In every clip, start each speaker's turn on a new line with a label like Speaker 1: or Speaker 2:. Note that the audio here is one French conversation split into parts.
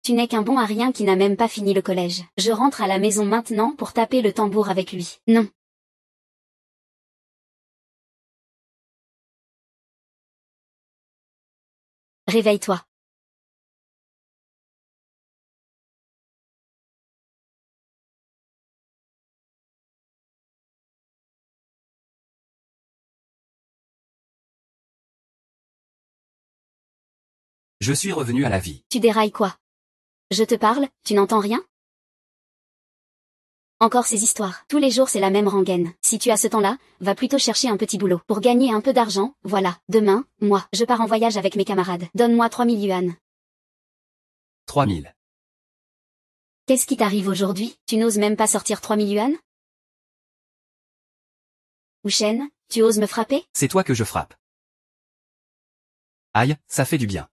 Speaker 1: Tu n'es qu'un bon à rien qui n'a même pas fini le collège. Je rentre à la maison maintenant pour taper le tambour avec lui. Non. Réveille-toi.
Speaker 2: Je suis revenu à la vie.
Speaker 1: Tu dérailles quoi? Je te parle, tu n'entends rien? Encore ces histoires. Tous les jours c'est la même rengaine. Si tu as ce temps-là, va plutôt chercher un petit boulot. Pour gagner un peu d'argent, voilà. Demain, moi, je pars en voyage avec mes camarades. Donne-moi 3000 yuan.
Speaker 2: 3000.
Speaker 1: Qu'est-ce qui t'arrive aujourd'hui? Tu n'oses même pas sortir 3000 yuan? Wu-Shen, tu oses me frapper?
Speaker 2: C'est toi que je frappe. Aïe, ça fait du bien.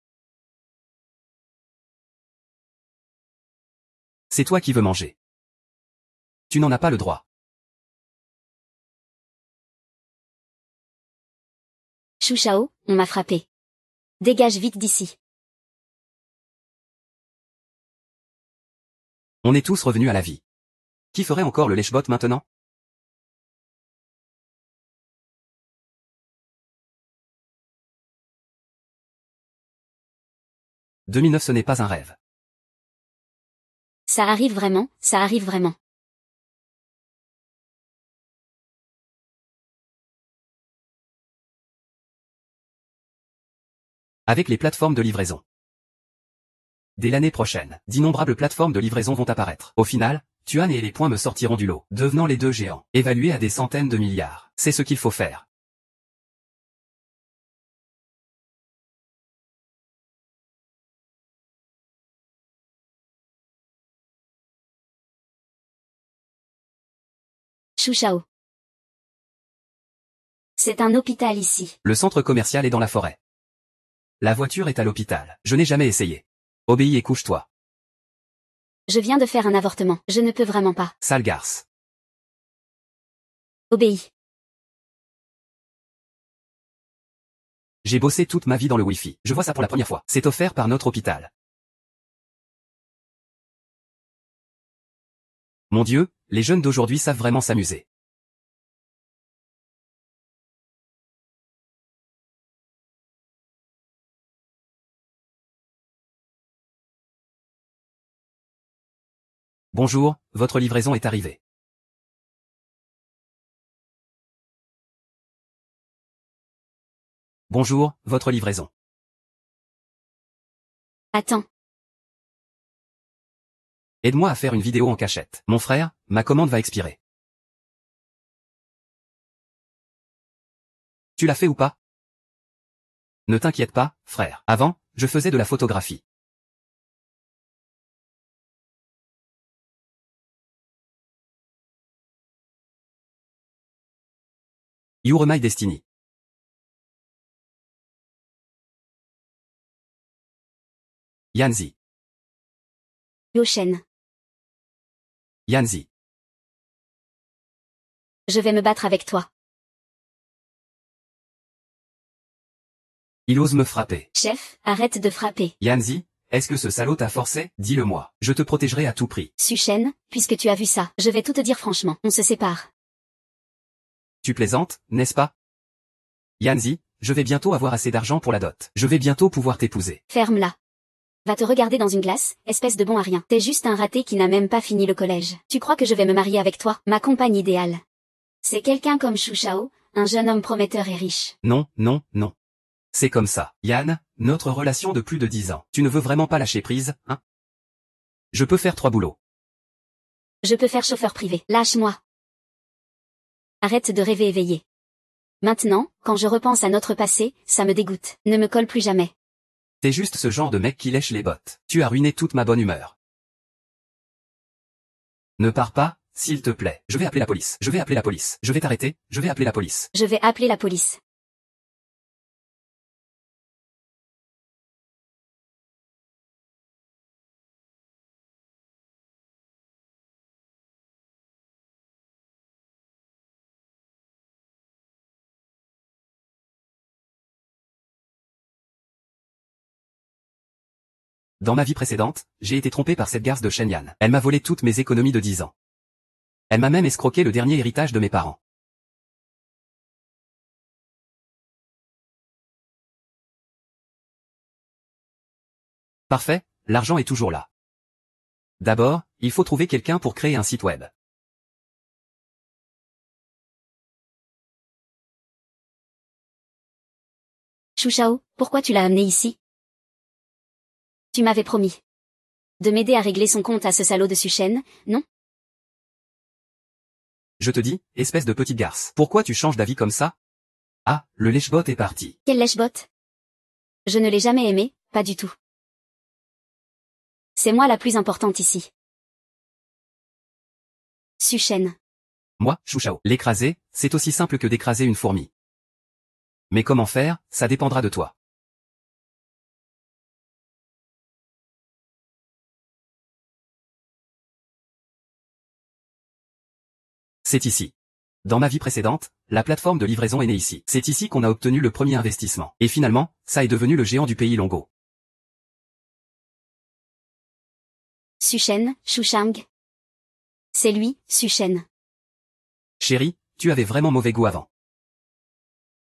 Speaker 2: C'est toi qui veux manger. Tu n'en as pas le droit.
Speaker 1: Shu Shao, on m'a frappé. Dégage vite d'ici.
Speaker 2: On est tous revenus à la vie. Qui ferait encore le lèche-botte maintenant? « 2009 ce n'est pas un rêve.
Speaker 1: Ça arrive vraiment, ça arrive vraiment.
Speaker 2: Avec les plateformes de livraison. Dès l'année prochaine, d'innombrables plateformes de livraison vont apparaître. Au final, Tuan et les points me sortiront du lot, devenant les deux géants, évalués à des centaines de milliards. C'est ce qu'il faut faire.
Speaker 1: Shu Shao. C'est un hôpital ici.
Speaker 2: Le centre commercial est dans la forêt. La voiture est à l'hôpital. Je n'ai jamais essayé. Obéis et couche-toi.
Speaker 1: Je viens de faire un avortement. Je ne peux vraiment pas.
Speaker 2: Sale garce.
Speaker 1: Obéis.
Speaker 2: J'ai bossé toute ma vie dans le Wi-Fi. Je vois ça pour la première fois. C'est offert par notre hôpital. Mon Dieu, les jeunes d'aujourd'hui savent vraiment s'amuser. Bonjour, votre livraison est arrivée. Bonjour, votre livraison.
Speaker 1: Attends.
Speaker 2: Aide-moi à faire une vidéo en cachette. Mon frère, ma commande va expirer. Tu l'as fait ou pas? Ne t'inquiète pas, frère. Avant, je faisais de la photographie. You're my destiny. Yanzi.
Speaker 1: Wu-Shen.
Speaker 2: Yanzi.
Speaker 1: Je vais me battre avec toi.
Speaker 2: Il ose me frapper.
Speaker 1: Chef, arrête de frapper.
Speaker 2: Yanzi, est-ce que ce salaud t'a forcé? Dis-le-moi. Je te protégerai à tout prix.
Speaker 1: Su-Shen, puisque tu as vu ça, je vais tout te dire franchement. On se sépare.
Speaker 2: Tu plaisantes, n'est-ce pas? Yanzi, je vais bientôt avoir assez d'argent pour la dot. Je vais bientôt pouvoir t'épouser.
Speaker 1: Ferme-la. Va te regarder dans une glace, espèce de bon à rien. T'es juste un raté qui n'a même pas fini le collège. Tu crois que je vais me marier avec toi, ma compagne idéale? C'est quelqu'un comme Shu Shao, un jeune homme prometteur et riche.
Speaker 2: Non, non, non. C'est comme ça. Yann, notre relation de plus de 10 ans. Tu ne veux vraiment pas lâcher prise, hein? Je peux faire 3 boulots.
Speaker 1: Je peux faire chauffeur privé. Lâche-moi. Arrête de rêver éveillé. Maintenant, quand je repense à notre passé, ça me dégoûte. Ne me colle plus jamais.
Speaker 2: T'es juste ce genre de mec qui lèche les bottes. Tu as ruiné toute ma bonne humeur. Ne pars pas, s'il te plaît. Je vais appeler la police. Je vais appeler la police. Je vais t'arrêter. Je vais appeler la police.
Speaker 1: Je vais appeler la police.
Speaker 2: Dans ma vie précédente, j'ai été trompé par cette garce de Shenyan. Elle m'a volé toutes mes économies de 10 ans. Elle m'a même escroqué le dernier héritage de mes parents. Parfait, l'argent est toujours là. D'abord, il faut trouver quelqu'un pour créer un site web.
Speaker 1: Shu Shao, pourquoi tu l'as amené ici? Tu m'avais promis de m'aider à régler son compte à ce salaud de Suchen, non?
Speaker 2: Je te dis, espèce de petite garce, pourquoi tu changes d'avis comme ça? Ah, le lèche-bot est parti.
Speaker 1: Quel lèche-bot? Je ne l'ai jamais aimé, pas du tout. C'est moi la plus importante ici. Suchen.
Speaker 2: Moi, Shu Shao. L'écraser, c'est aussi simple que d'écraser une fourmi. Mais comment faire, ça dépendra de toi. C'est ici. Dans ma vie précédente, la plateforme de livraison est née ici. C'est ici qu'on a obtenu le premier investissement. Et finalement, ça est devenu le géant du pays Longo.
Speaker 1: Suchen, Shushang. C'est lui, Suchen.
Speaker 2: Chérie, tu avais vraiment mauvais goût avant.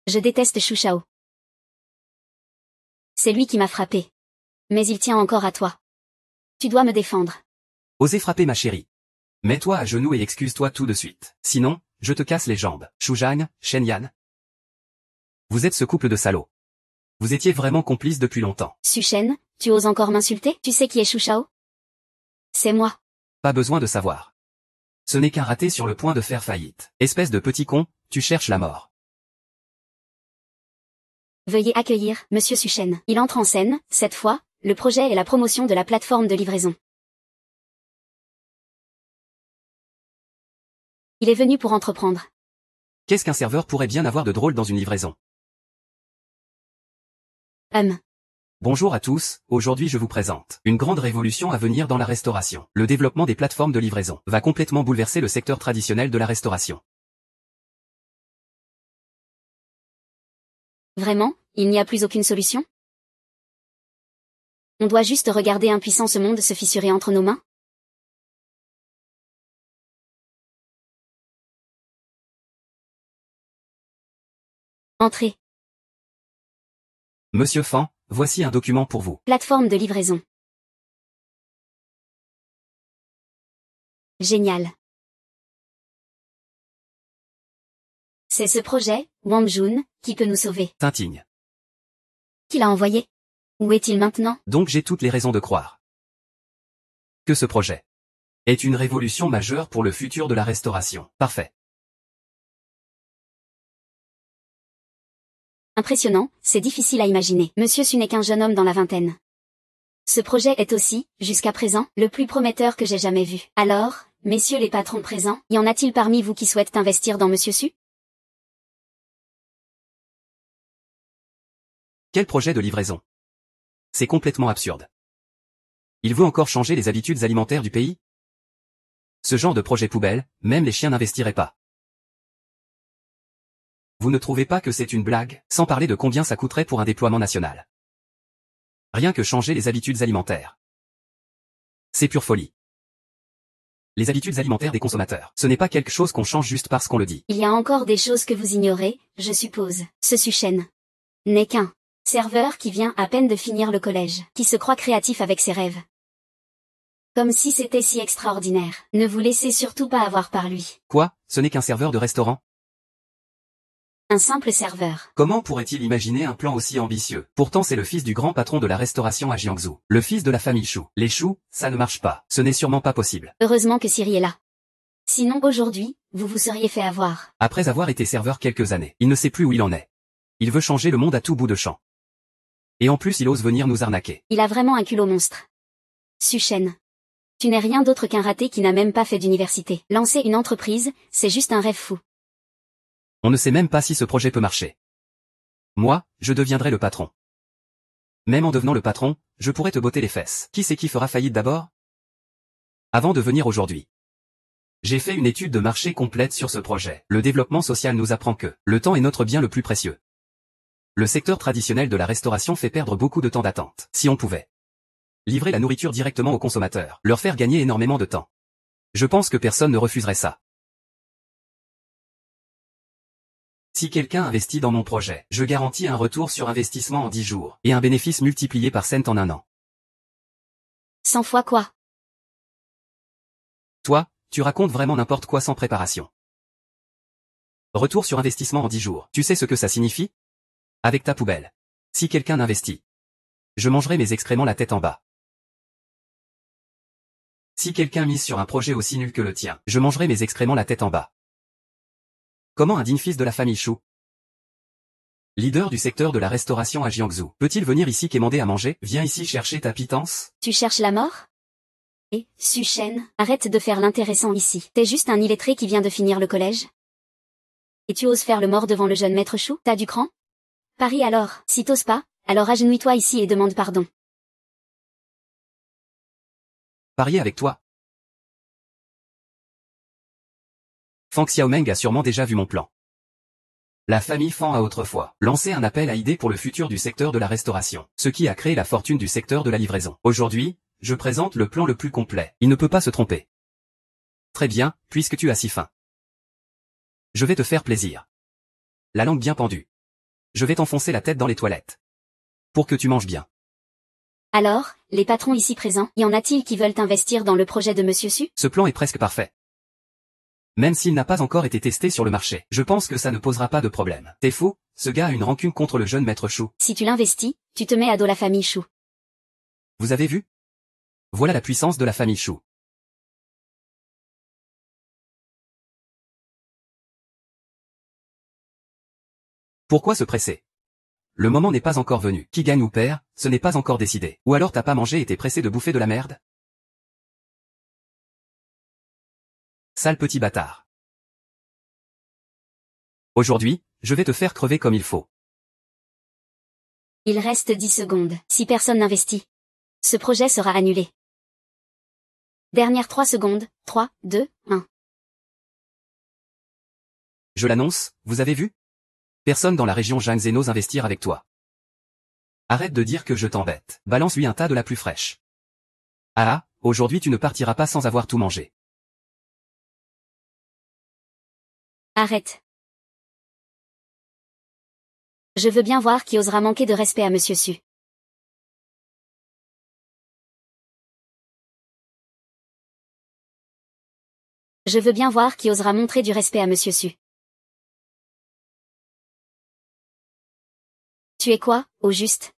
Speaker 1: Je déteste Shu Shao. C'est lui qui m'a frappé. Mais il tient encore à toi. Tu dois me défendre.
Speaker 2: Osez frapper ma chérie. Mets-toi à genoux et excuse-toi tout de suite. Sinon, je te casse les jambes. Shujang, Shenyan. Vous êtes ce couple de salauds. Vous étiez vraiment complices depuis longtemps.
Speaker 1: Suchen, tu oses encore m'insulter? Tu sais qui est Shu Shao? C'est moi.
Speaker 2: Pas besoin de savoir. Ce n'est qu'un raté sur le point de faire faillite. Espèce de petit con, tu cherches la mort.
Speaker 1: Veuillez accueillir Monsieur Suchen. Il entre en scène, cette fois, le projet est la promotion de la plateforme de livraison. Il est venu pour entreprendre.
Speaker 2: Qu'est-ce qu'un serveur pourrait bien avoir de drôle dans une livraison? Bonjour à tous, aujourd'hui je vous présente une grande révolution à venir dans la restauration. Le développement des plateformes de livraison va complètement bouleverser le secteur traditionnel de la restauration.
Speaker 1: Vraiment, il n'y a plus aucune solution? On doit juste regarder impuissant ce monde se fissurer entre nos mains? Entrez.
Speaker 2: Monsieur Fan, voici un document pour vous.
Speaker 1: Plateforme de livraison. Génial. C'est ce projet, Wang Jun, qui peut nous sauver.
Speaker 2: Tintigne.
Speaker 1: Qui l'a envoyé? Où est-il maintenant?
Speaker 2: Donc j'ai toutes les raisons de croire que ce projet est une révolution majeure pour le futur de la restauration. Parfait.
Speaker 1: Impressionnant, c'est difficile à imaginer. Monsieur Su n'est qu'un jeune homme dans la vingtaine. Ce projet est aussi, jusqu'à présent, le plus prometteur que j'ai jamais vu. Alors, messieurs les patrons présents, y en a-t-il parmi vous qui souhaitent investir dans Monsieur Su?
Speaker 2: Quel projet de livraison? C'est complètement absurde. Il veut encore changer les habitudes alimentaires du pays? Ce genre de projet poubelle, même les chiens n'investiraient pas. Vous ne trouvez pas que c'est une blague, sans parler de combien ça coûterait pour un déploiement national? Rien que changer les habitudes alimentaires. C'est pure folie. Les habitudes alimentaires des consommateurs, ce n'est pas quelque chose qu'on change juste parce qu'on le dit.
Speaker 1: Il y a encore des choses que vous ignorez, je suppose. Ce Suchen n'est qu'un serveur qui vient à peine de finir le collège, qui se croit créatif avec ses rêves. Comme si c'était si extraordinaire. Ne vous laissez surtout pas avoir par lui.
Speaker 2: Quoi, ce n'est qu'un serveur de restaurant?
Speaker 1: Un simple serveur.
Speaker 2: Comment pourrait-il imaginer un plan aussi ambitieux? Pourtant c'est le fils du grand patron de la restauration à Jiangsu. Le fils de la famille Chou. Les Chou, ça ne marche pas. Ce n'est sûrement pas possible.
Speaker 1: Heureusement que Siri est là. Sinon aujourd'hui, vous vous seriez fait avoir.
Speaker 2: Après avoir été serveur quelques années, il ne sait plus où il en est. Il veut changer le monde à tout bout de champ. Et en plus il ose venir nous arnaquer.
Speaker 1: Il a vraiment un culot monstre. Suchen. Tu n'es rien d'autre qu'un raté qui n'a même pas fait d'université. Lancer une entreprise, c'est juste un rêve fou.
Speaker 2: On ne sait même pas si ce projet peut marcher. Moi, je deviendrai le patron. Même en devenant le patron, je pourrais te botter les fesses. Qui c'est qui fera faillite d'abord? Avant de venir aujourd'hui, j'ai fait une étude de marché complète sur ce projet. Le développement social nous apprend que le temps est notre bien le plus précieux. Le secteur traditionnel de la restauration fait perdre beaucoup de temps d'attente. Si on pouvait Livrer la nourriture directement aux consommateurs, leur faire gagner énormément de temps. Je pense que personne ne refuserait ça. Si quelqu'un investit dans mon projet, je garantis un retour sur investissement en 10 jours, et un bénéfice multiplié par cent en 1 an.
Speaker 1: 100 fois quoi?
Speaker 2: Toi, tu racontes vraiment n'importe quoi sans préparation. Retour sur investissement en 10 jours, tu sais ce que ça signifie? Avec ta poubelle. Si quelqu'un investit, je mangerai mes excréments la tête en bas. Si quelqu'un mise sur un projet aussi nul que le tien, je mangerai mes excréments la tête en bas. Comment un digne fils de la famille Chou, leader du secteur de la restauration à Jiangsu, peut-il venir ici quémander à manger? Viens ici chercher ta pitance?
Speaker 1: Tu cherches la mort? Et, Suchen, arrête de faire l'intéressant ici. T'es juste un illettré qui vient de finir le collège? Et tu oses faire le mort devant le jeune maître Chou? T'as du cran? Parie alors. Si t'oses pas, alors agenouille-toi ici et demande pardon.
Speaker 2: Parier avec toi. Fang Xiaomeng a sûrement déjà vu mon plan. La famille Fan a autrefois lancé un appel à idées pour le futur du secteur de la restauration, ce qui a créé la fortune du secteur de la livraison. Aujourd'hui, je présente le plan le plus complet. Il ne peut pas se tromper. Très bien, puisque tu as si faim. Je vais te faire plaisir. La langue bien pendue. Je vais t'enfoncer la tête dans les toilettes. Pour que tu manges bien.
Speaker 1: Alors, les patrons ici présents, y en a-t-il qui veulent investir dans le projet de Monsieur Su?
Speaker 2: Ce plan est presque parfait. Même s'il n'a pas encore été testé sur le marché, je pense que ça ne posera pas de problème. T'es fou? Ce gars a une rancune contre le jeune maître Chou.
Speaker 1: Si tu l'investis, tu te mets à dos la famille Chou.
Speaker 2: Vous avez vu? Voilà la puissance de la famille Chou. Pourquoi se presser? Le moment n'est pas encore venu. Qui gagne ou perd, ce n'est pas encore décidé. Ou alors t'as pas mangé et t'es pressé de bouffer de la merde? Sale petit bâtard. Aujourd'hui, je vais te faire crever comme il faut.
Speaker 1: Il reste 10 secondes. Si personne n'investit, ce projet sera annulé. Dernière 3 secondes. 3, 2, 1.
Speaker 2: Je l'annonce, vous avez vu? Personne dans la région Jiangsu n'ose investir avec toi. Arrête de dire que je t'embête. Balance-lui un tas de la plus fraîche. Ah, aujourd'hui tu ne partiras pas sans avoir tout mangé.
Speaker 1: Arrête. Je veux bien voir qui osera manquer de respect à Monsieur Su. Je veux bien voir qui osera montrer du respect à Monsieur Su. Tu es quoi, au juste?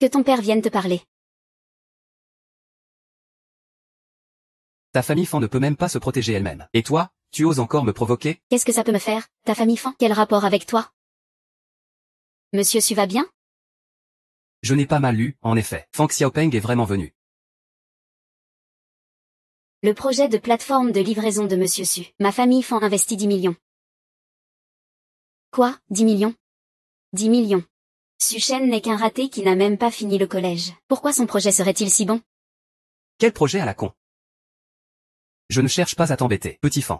Speaker 1: Que ton père vienne te parler.
Speaker 2: Ta famille Fan ne peut même pas se protéger elle-même. Et toi, tu oses encore me provoquer?
Speaker 1: Qu'est-ce que ça peut me faire, ta famille Fan? Quel rapport avec toi? Monsieur Su va bien?
Speaker 2: Je n'ai pas mal lu, en effet. Fang Xiaopeng est vraiment venu.
Speaker 1: Le projet de plateforme de livraison de Monsieur Su. Ma famille Fan investit 10 millions. Quoi, 10 millions? 10 millions. Suchen n'est qu'un raté qui n'a même pas fini le collège. Pourquoi son projet serait-il si bon?
Speaker 2: Quel projet à la con? Je ne cherche pas à t'embêter, petit Fan.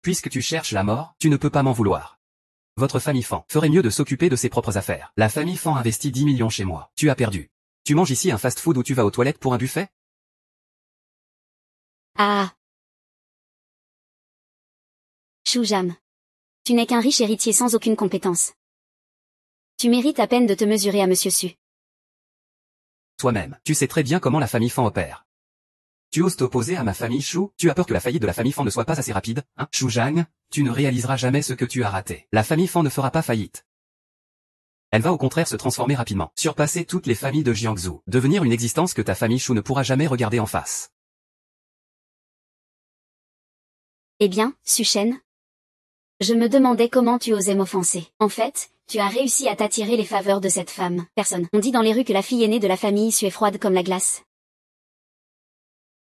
Speaker 2: Puisque tu cherches la mort, tu ne peux pas m'en vouloir. Votre famille Fan ferait mieux de s'occuper de ses propres affaires. La famille Fan investit 10 millions chez moi. Tu as perdu. Tu manges ici un fast-food ou tu vas aux toilettes pour un buffet?
Speaker 1: Ah. Choujam. Tu n'es qu'un riche héritier sans aucune compétence. Tu mérites à peine de te mesurer à Monsieur Su.
Speaker 2: Toi-même, tu sais très bien comment la famille Fan opère. Tu oses t'opposer à ma famille Chou? Tu as peur que la faillite de la famille Fan ne soit pas assez rapide, hein? Chou Zhang, tu ne réaliseras jamais ce que tu as raté. La famille Fan ne fera pas faillite. Elle va au contraire se transformer rapidement, surpasser toutes les familles de Jiangsu, devenir une existence que ta famille Chou ne pourra jamais regarder en face.
Speaker 1: Eh bien, Suchen? Je me demandais comment tu osais m'offenser. En fait, tu as réussi à t'attirer les faveurs de cette femme. Personne. On dit dans les rues que la fille aînée de la famille Su est froide comme la glace.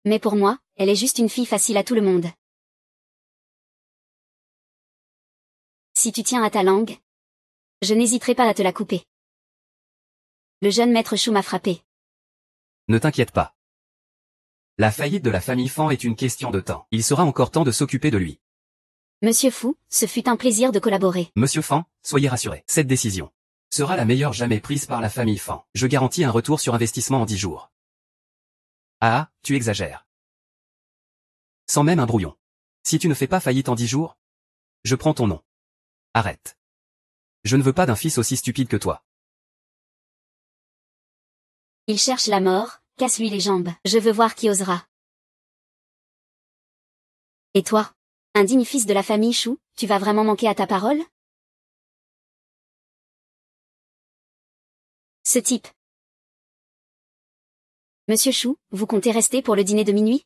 Speaker 1: Mais pour moi, elle est juste une fille facile à tout le monde. Si tu tiens à ta langue, je n'hésiterai pas à te la couper. Le jeune maître Chou m'a frappé.
Speaker 2: Ne t'inquiète pas. La faillite de la famille Fan est une question de temps. Il sera encore temps de s'occuper de lui.
Speaker 1: Monsieur Fu, ce fut un plaisir de collaborer.
Speaker 2: Monsieur Fan, soyez rassuré. Cette décision sera la meilleure jamais prise par la famille Fan. Je garantis un retour sur investissement en 10 jours. Ah, tu exagères. Sans même un brouillon. Si tu ne fais pas faillite en 10 jours, je prends ton nom. Arrête. Je ne veux pas d'un fils aussi stupide que toi.
Speaker 1: Il cherche la mort, casse-lui les jambes. Je veux voir qui osera. Et toi? Un digne fils de la famille Chou, tu vas vraiment manquer à ta parole? Ce type. Monsieur Chou, vous comptez rester pour le dîner de minuit?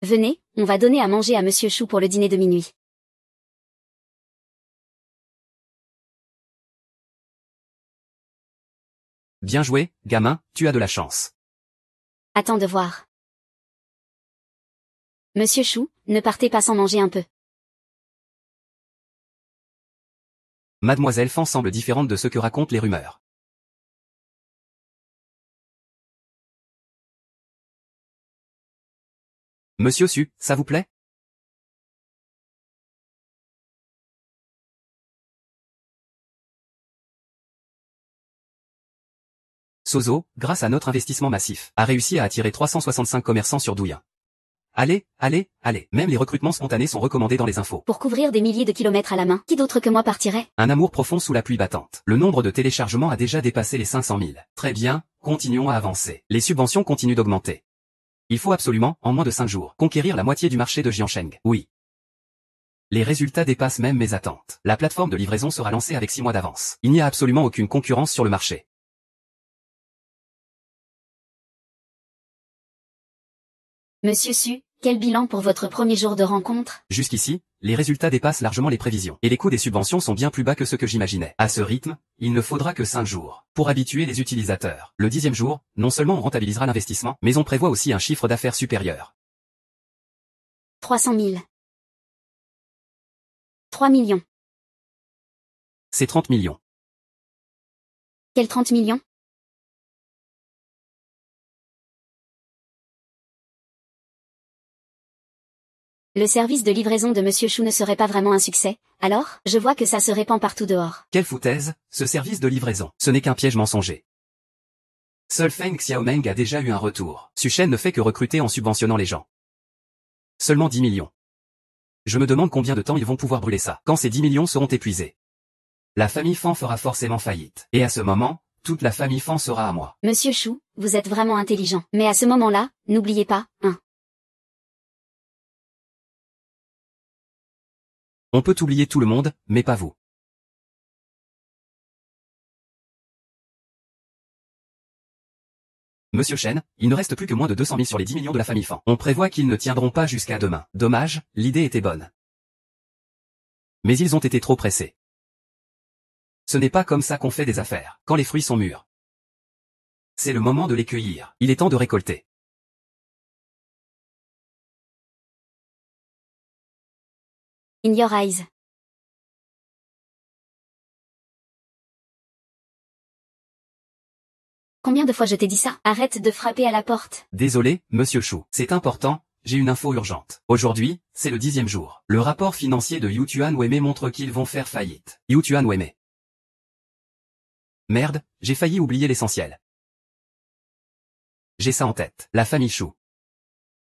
Speaker 1: Venez, on va donner à manger à Monsieur Chou pour le dîner de minuit.
Speaker 2: Bien joué, gamin, tu as de la chance.
Speaker 1: Attends de voir. Monsieur Chou, ne partez pas sans manger un peu.
Speaker 2: Mademoiselle Fan semble différente de ce que racontent les rumeurs. Monsieur Su, ça vous plaît? Sozo, grâce à notre investissement massif, a réussi à attirer 365 commerçants sur Douyin. Allez, allez, allez. Même les recrutements spontanés sont recommandés dans les infos.
Speaker 1: Pour couvrir des milliers de kilomètres à la main, qui d'autre que moi partirait?
Speaker 2: Un amour profond sous la pluie battante. Le nombre de téléchargements a déjà dépassé les 500 000. Très bien, continuons à avancer. Les subventions continuent d'augmenter. Il faut absolument, en moins de 5 jours, conquérir la moitié du marché de Jiansheng. Oui. Les résultats dépassent même mes attentes. La plateforme de livraison sera lancée avec 6 mois d'avance. Il n'y a absolument aucune concurrence sur le marché.
Speaker 1: Monsieur Su, quel bilan pour votre premier jour de rencontre?
Speaker 2: Jusqu'ici, les résultats dépassent largement les prévisions. Et les coûts des subventions sont bien plus bas que ce que j'imaginais. À ce rythme, il ne faudra que 5 jours pour habituer les utilisateurs. Le 10e jour, non seulement on rentabilisera l'investissement, mais on prévoit aussi un chiffre d'affaires supérieur.
Speaker 1: 300 000. 3 millions.
Speaker 2: C'est 30 millions.
Speaker 1: Quels 30 millions? Le service de livraison de Monsieur Chou ne serait pas vraiment un succès, alors, je vois que ça se répand partout dehors.
Speaker 2: Quelle foutaise, ce service de livraison. Ce n'est qu'un piège mensonger. Seul Feng Xiaomeng a déjà eu un retour. Suchen ne fait que recruter en subventionnant les gens. Seulement 10 millions. Je me demande combien de temps ils vont pouvoir brûler ça. Quand ces 10 millions seront épuisés, la famille Fan fera forcément faillite. Et à ce moment, toute la famille Fan sera à moi.
Speaker 1: Monsieur Chou, vous êtes vraiment intelligent. Mais à ce moment-là, n'oubliez pas,
Speaker 2: On peut oublier tout le monde, mais pas vous. Monsieur Chen, il ne reste plus que moins de 200 000 sur les 10 millions de la famille Fan. On prévoit qu'ils ne tiendront pas jusqu'à demain. Dommage, l'idée était bonne. Mais ils ont été trop pressés. Ce n'est pas comme ça qu'on fait des affaires. Quand les fruits sont mûrs, c'est le moment de les cueillir. Il est temps de récolter.
Speaker 1: In your eyes. Combien de fois je t'ai dit ça? Arrête de frapper à la porte.
Speaker 2: Désolé, Monsieur Chou. C'est important, j'ai une info urgente. Aujourd'hui, c'est le 10e jour. Le rapport financier de Yutuan Weme montre qu'ils vont faire faillite. Yutuan Weme. Merde, j'ai failli oublier l'essentiel. J'ai ça en tête. La famille Chou.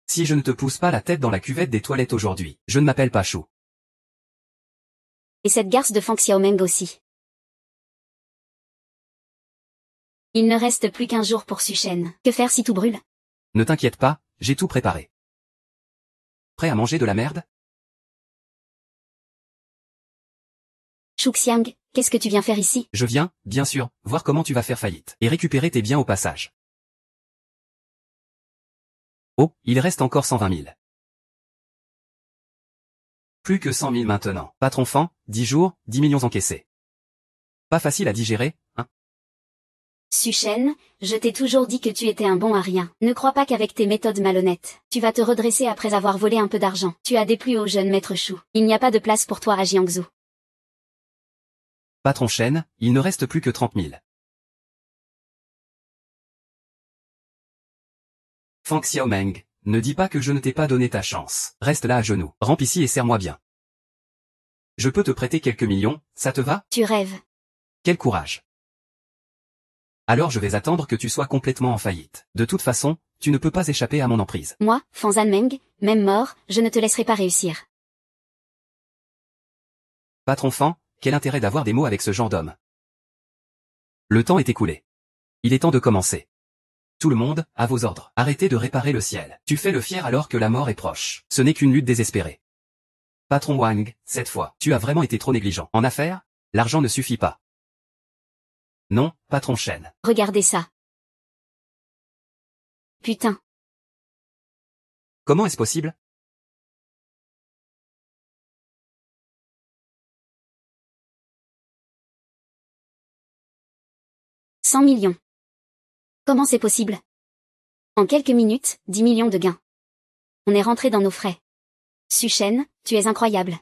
Speaker 2: Si je ne te pousse pas la tête dans la cuvette des toilettes aujourd'hui, je ne m'appelle pas Chou.
Speaker 1: Et cette garce de Feng Xiaomeng aussi. Il ne reste plus qu'un jour pour Suchen. Que faire si tout brûle?
Speaker 2: Ne t'inquiète pas, j'ai tout préparé. Prêt à manger de la merde?
Speaker 1: Chou Xiang, qu'est-ce que tu viens faire ici?
Speaker 2: Je viens, bien sûr, voir comment tu vas faire faillite, et récupérer tes biens au passage. Oh, il reste encore 120 000. Plus que 100 000 maintenant. Patron Fan, 10 jours, 10 millions encaissés. Pas facile à digérer, hein?
Speaker 1: Suchen, je t'ai toujours dit que tu étais un bon à rien. Ne crois pas qu'avec tes méthodes malhonnêtes, tu vas te redresser après avoir volé un peu d'argent. Tu as déplu au jeune maître Chou. Il n'y a pas de place pour toi à Jiangsu.
Speaker 2: Patron Chen, il ne reste plus que 30 000. Feng Xiaomeng, ne dis pas que je ne t'ai pas donné ta chance. Reste là à genoux, rampe ici et serre-moi bien. Je peux te prêter quelques millions, ça te va?
Speaker 1: Tu rêves.
Speaker 2: Quel courage. Alors je vais attendre que tu sois complètement en faillite. De toute façon, tu ne peux pas échapper à mon emprise.
Speaker 1: Moi, Fanzan Meng, même mort, je ne te laisserai pas réussir.
Speaker 2: Patron Fan, quel intérêt d'avoir des mots avec ce genre d'homme? Le temps est écoulé. Il est temps de commencer. Tout le monde, à vos ordres. Arrêtez de réparer le ciel. Tu fais le fier alors que la mort est proche. Ce n'est qu'une lutte désespérée. Patron Wang, cette fois, tu as vraiment été trop négligent. En affaires, l'argent ne suffit pas. Non, patron Shen.
Speaker 1: Regardez ça. Putain.
Speaker 2: Comment est-ce possible?
Speaker 1: « 100 millions. Comment c'est possible? En quelques minutes, 10 millions de gains. On est rentré dans nos frais. Su Shen, tu es incroyable.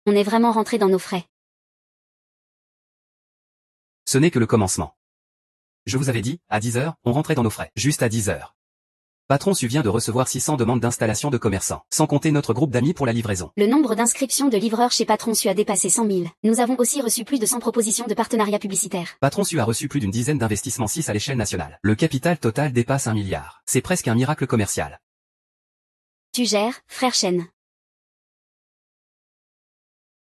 Speaker 1: On est vraiment rentré dans nos frais.
Speaker 2: Ce n'est que le commencement. Je vous avais dit, à 10 heures, on rentrait dans nos frais. Juste à 10 heures. Patron Su vient de recevoir 600 demandes d'installation de commerçants, sans compter notre groupe d'amis pour la livraison.
Speaker 1: Le nombre d'inscriptions de livreurs chez Patron Su a dépassé 100 000. Nous avons aussi reçu plus de 100 propositions de partenariat publicitaire.
Speaker 2: Patron Su a reçu plus d'une dizaine d'investissements 6 à l'échelle nationale. Le capital total dépasse 1 milliard. C'est presque un miracle commercial.
Speaker 1: Tu gères, frère Shen.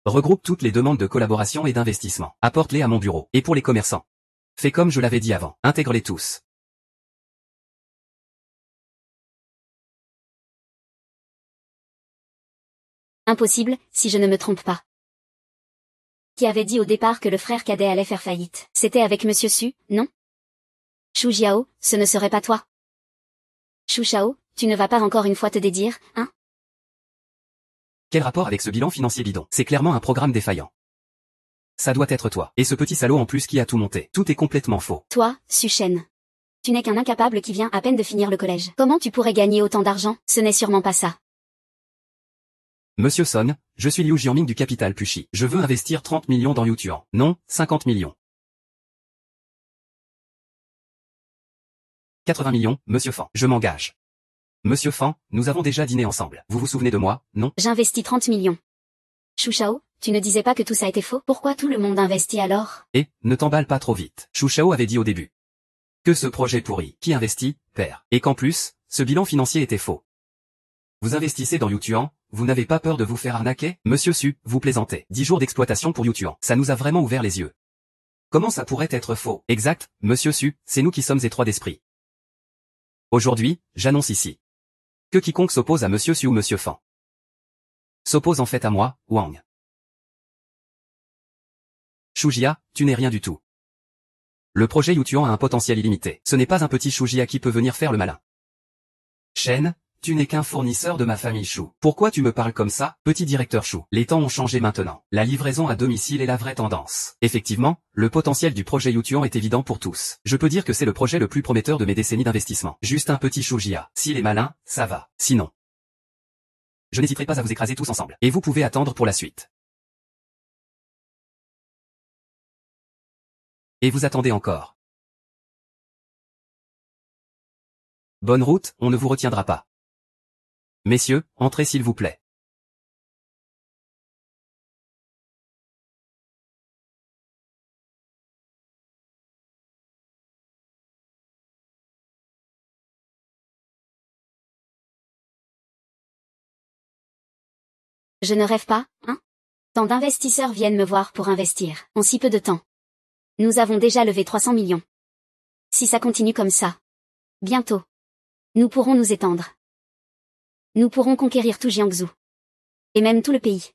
Speaker 2: Regroupe toutes les demandes de collaboration et d'investissement. Apporte-les à mon bureau. Et pour les commerçants. Fais comme je l'avais dit avant. Intègre-les tous.
Speaker 1: Impossible, si je ne me trompe pas. Qui avait dit au départ que le frère cadet allait faire faillite? C'était avec Monsieur Su, non? Shu Jiao, ce ne serait pas toi. Shu Shao, tu ne vas pas encore une fois te dédire, hein?
Speaker 2: Quel rapport avec ce bilan financier bidon? C'est clairement un programme défaillant. Ça doit être toi. Et ce petit salaud en plus qui a tout monté. Tout est complètement faux.
Speaker 1: Toi, Su Shen. Tu n'es qu'un incapable qui vient à peine de finir le collège. Comment tu pourrais gagner autant d'argent? Ce n'est sûrement pas ça.
Speaker 2: Monsieur Son, je suis Liu Jianming du Capital Pushi. Je veux investir 30 millions dans Youtuan. Non, 50 millions. 80 millions, Monsieur Fan. Je m'engage. Monsieur Fan, nous avons déjà dîné ensemble. Vous vous souvenez de moi, non?
Speaker 1: J'investis 30 millions. Shu Shao, tu ne disais pas que tout ça était faux? Pourquoi tout le monde investit alors?
Speaker 2: Et, ne t'emballe pas trop vite. Shu Shao avait dit au début que ce projet pourri, qui investit, perd. Et qu'en plus, ce bilan financier était faux. Vous investissez dans Youtuan, vous n'avez pas peur de vous faire arnaquer? Monsieur Su, vous plaisantez. 10 jours d'exploitation pour Youtuan. Ça nous a vraiment ouvert les yeux. Comment ça pourrait être faux? Exact, Monsieur Su, c'est nous qui sommes étroits d'esprit. Aujourd'hui, j'annonce ici que quiconque s'oppose à Monsieur Su ou Monsieur Fan s'oppose en fait à moi, Wang. Shujia, tu n'es rien du tout. Le projet Youtuan a un potentiel illimité. Ce n'est pas un petit Shujia qui peut venir faire le malin. Shen, tu n'es qu'un fournisseur de ma famille Shu. Pourquoi tu me parles comme ça, petit directeur Shu? Les temps ont changé maintenant. La livraison à domicile est la vraie tendance. Effectivement, le potentiel du projet Youtuan est évident pour tous. Je peux dire que c'est le projet le plus prometteur de mes décennies d'investissement. Juste un petit Shujia. S'il est malin, ça va. Sinon, je n'hésiterai pas à vous écraser tous ensemble. Et vous pouvez attendre pour la suite. Et vous attendez encore. Bonne route, on ne vous retiendra pas. Messieurs, entrez s'il vous plaît.
Speaker 1: Je ne rêve pas, hein? Tant d'investisseurs viennent me voir pour investir, en si peu de temps. Nous avons déjà levé 300 millions. Si ça continue comme ça, bientôt, nous pourrons nous étendre. Nous pourrons conquérir tout Jiangsu. Et même tout le pays.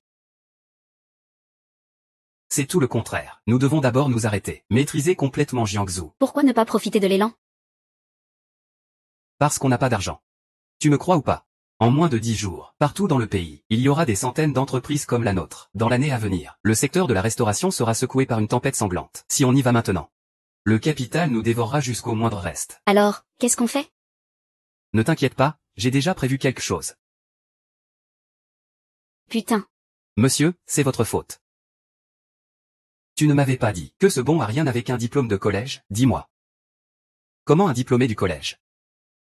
Speaker 2: C'est tout le contraire. Nous devons d'abord nous arrêter. Maîtriser complètement Jiangsu.
Speaker 1: Pourquoi ne pas profiter de l'élan?
Speaker 2: Parce qu'on n'a pas d'argent. Tu me crois ou pas? En moins de 10 jours, partout dans le pays, il y aura des centaines d'entreprises comme la nôtre. Dans l'année à venir, le secteur de la restauration sera secoué par une tempête sanglante. Si on y va maintenant, le capital nous dévorera jusqu'au moindre reste.
Speaker 1: Alors, qu'est-ce qu'on fait?
Speaker 2: Ne t'inquiète pas, j'ai déjà prévu quelque chose.
Speaker 1: Putain.
Speaker 2: Monsieur, c'est votre faute. Tu ne m'avais pas dit que ce bon à rien n'avait qu'un diplôme de collège, dis-moi. Comment un diplômé du collège?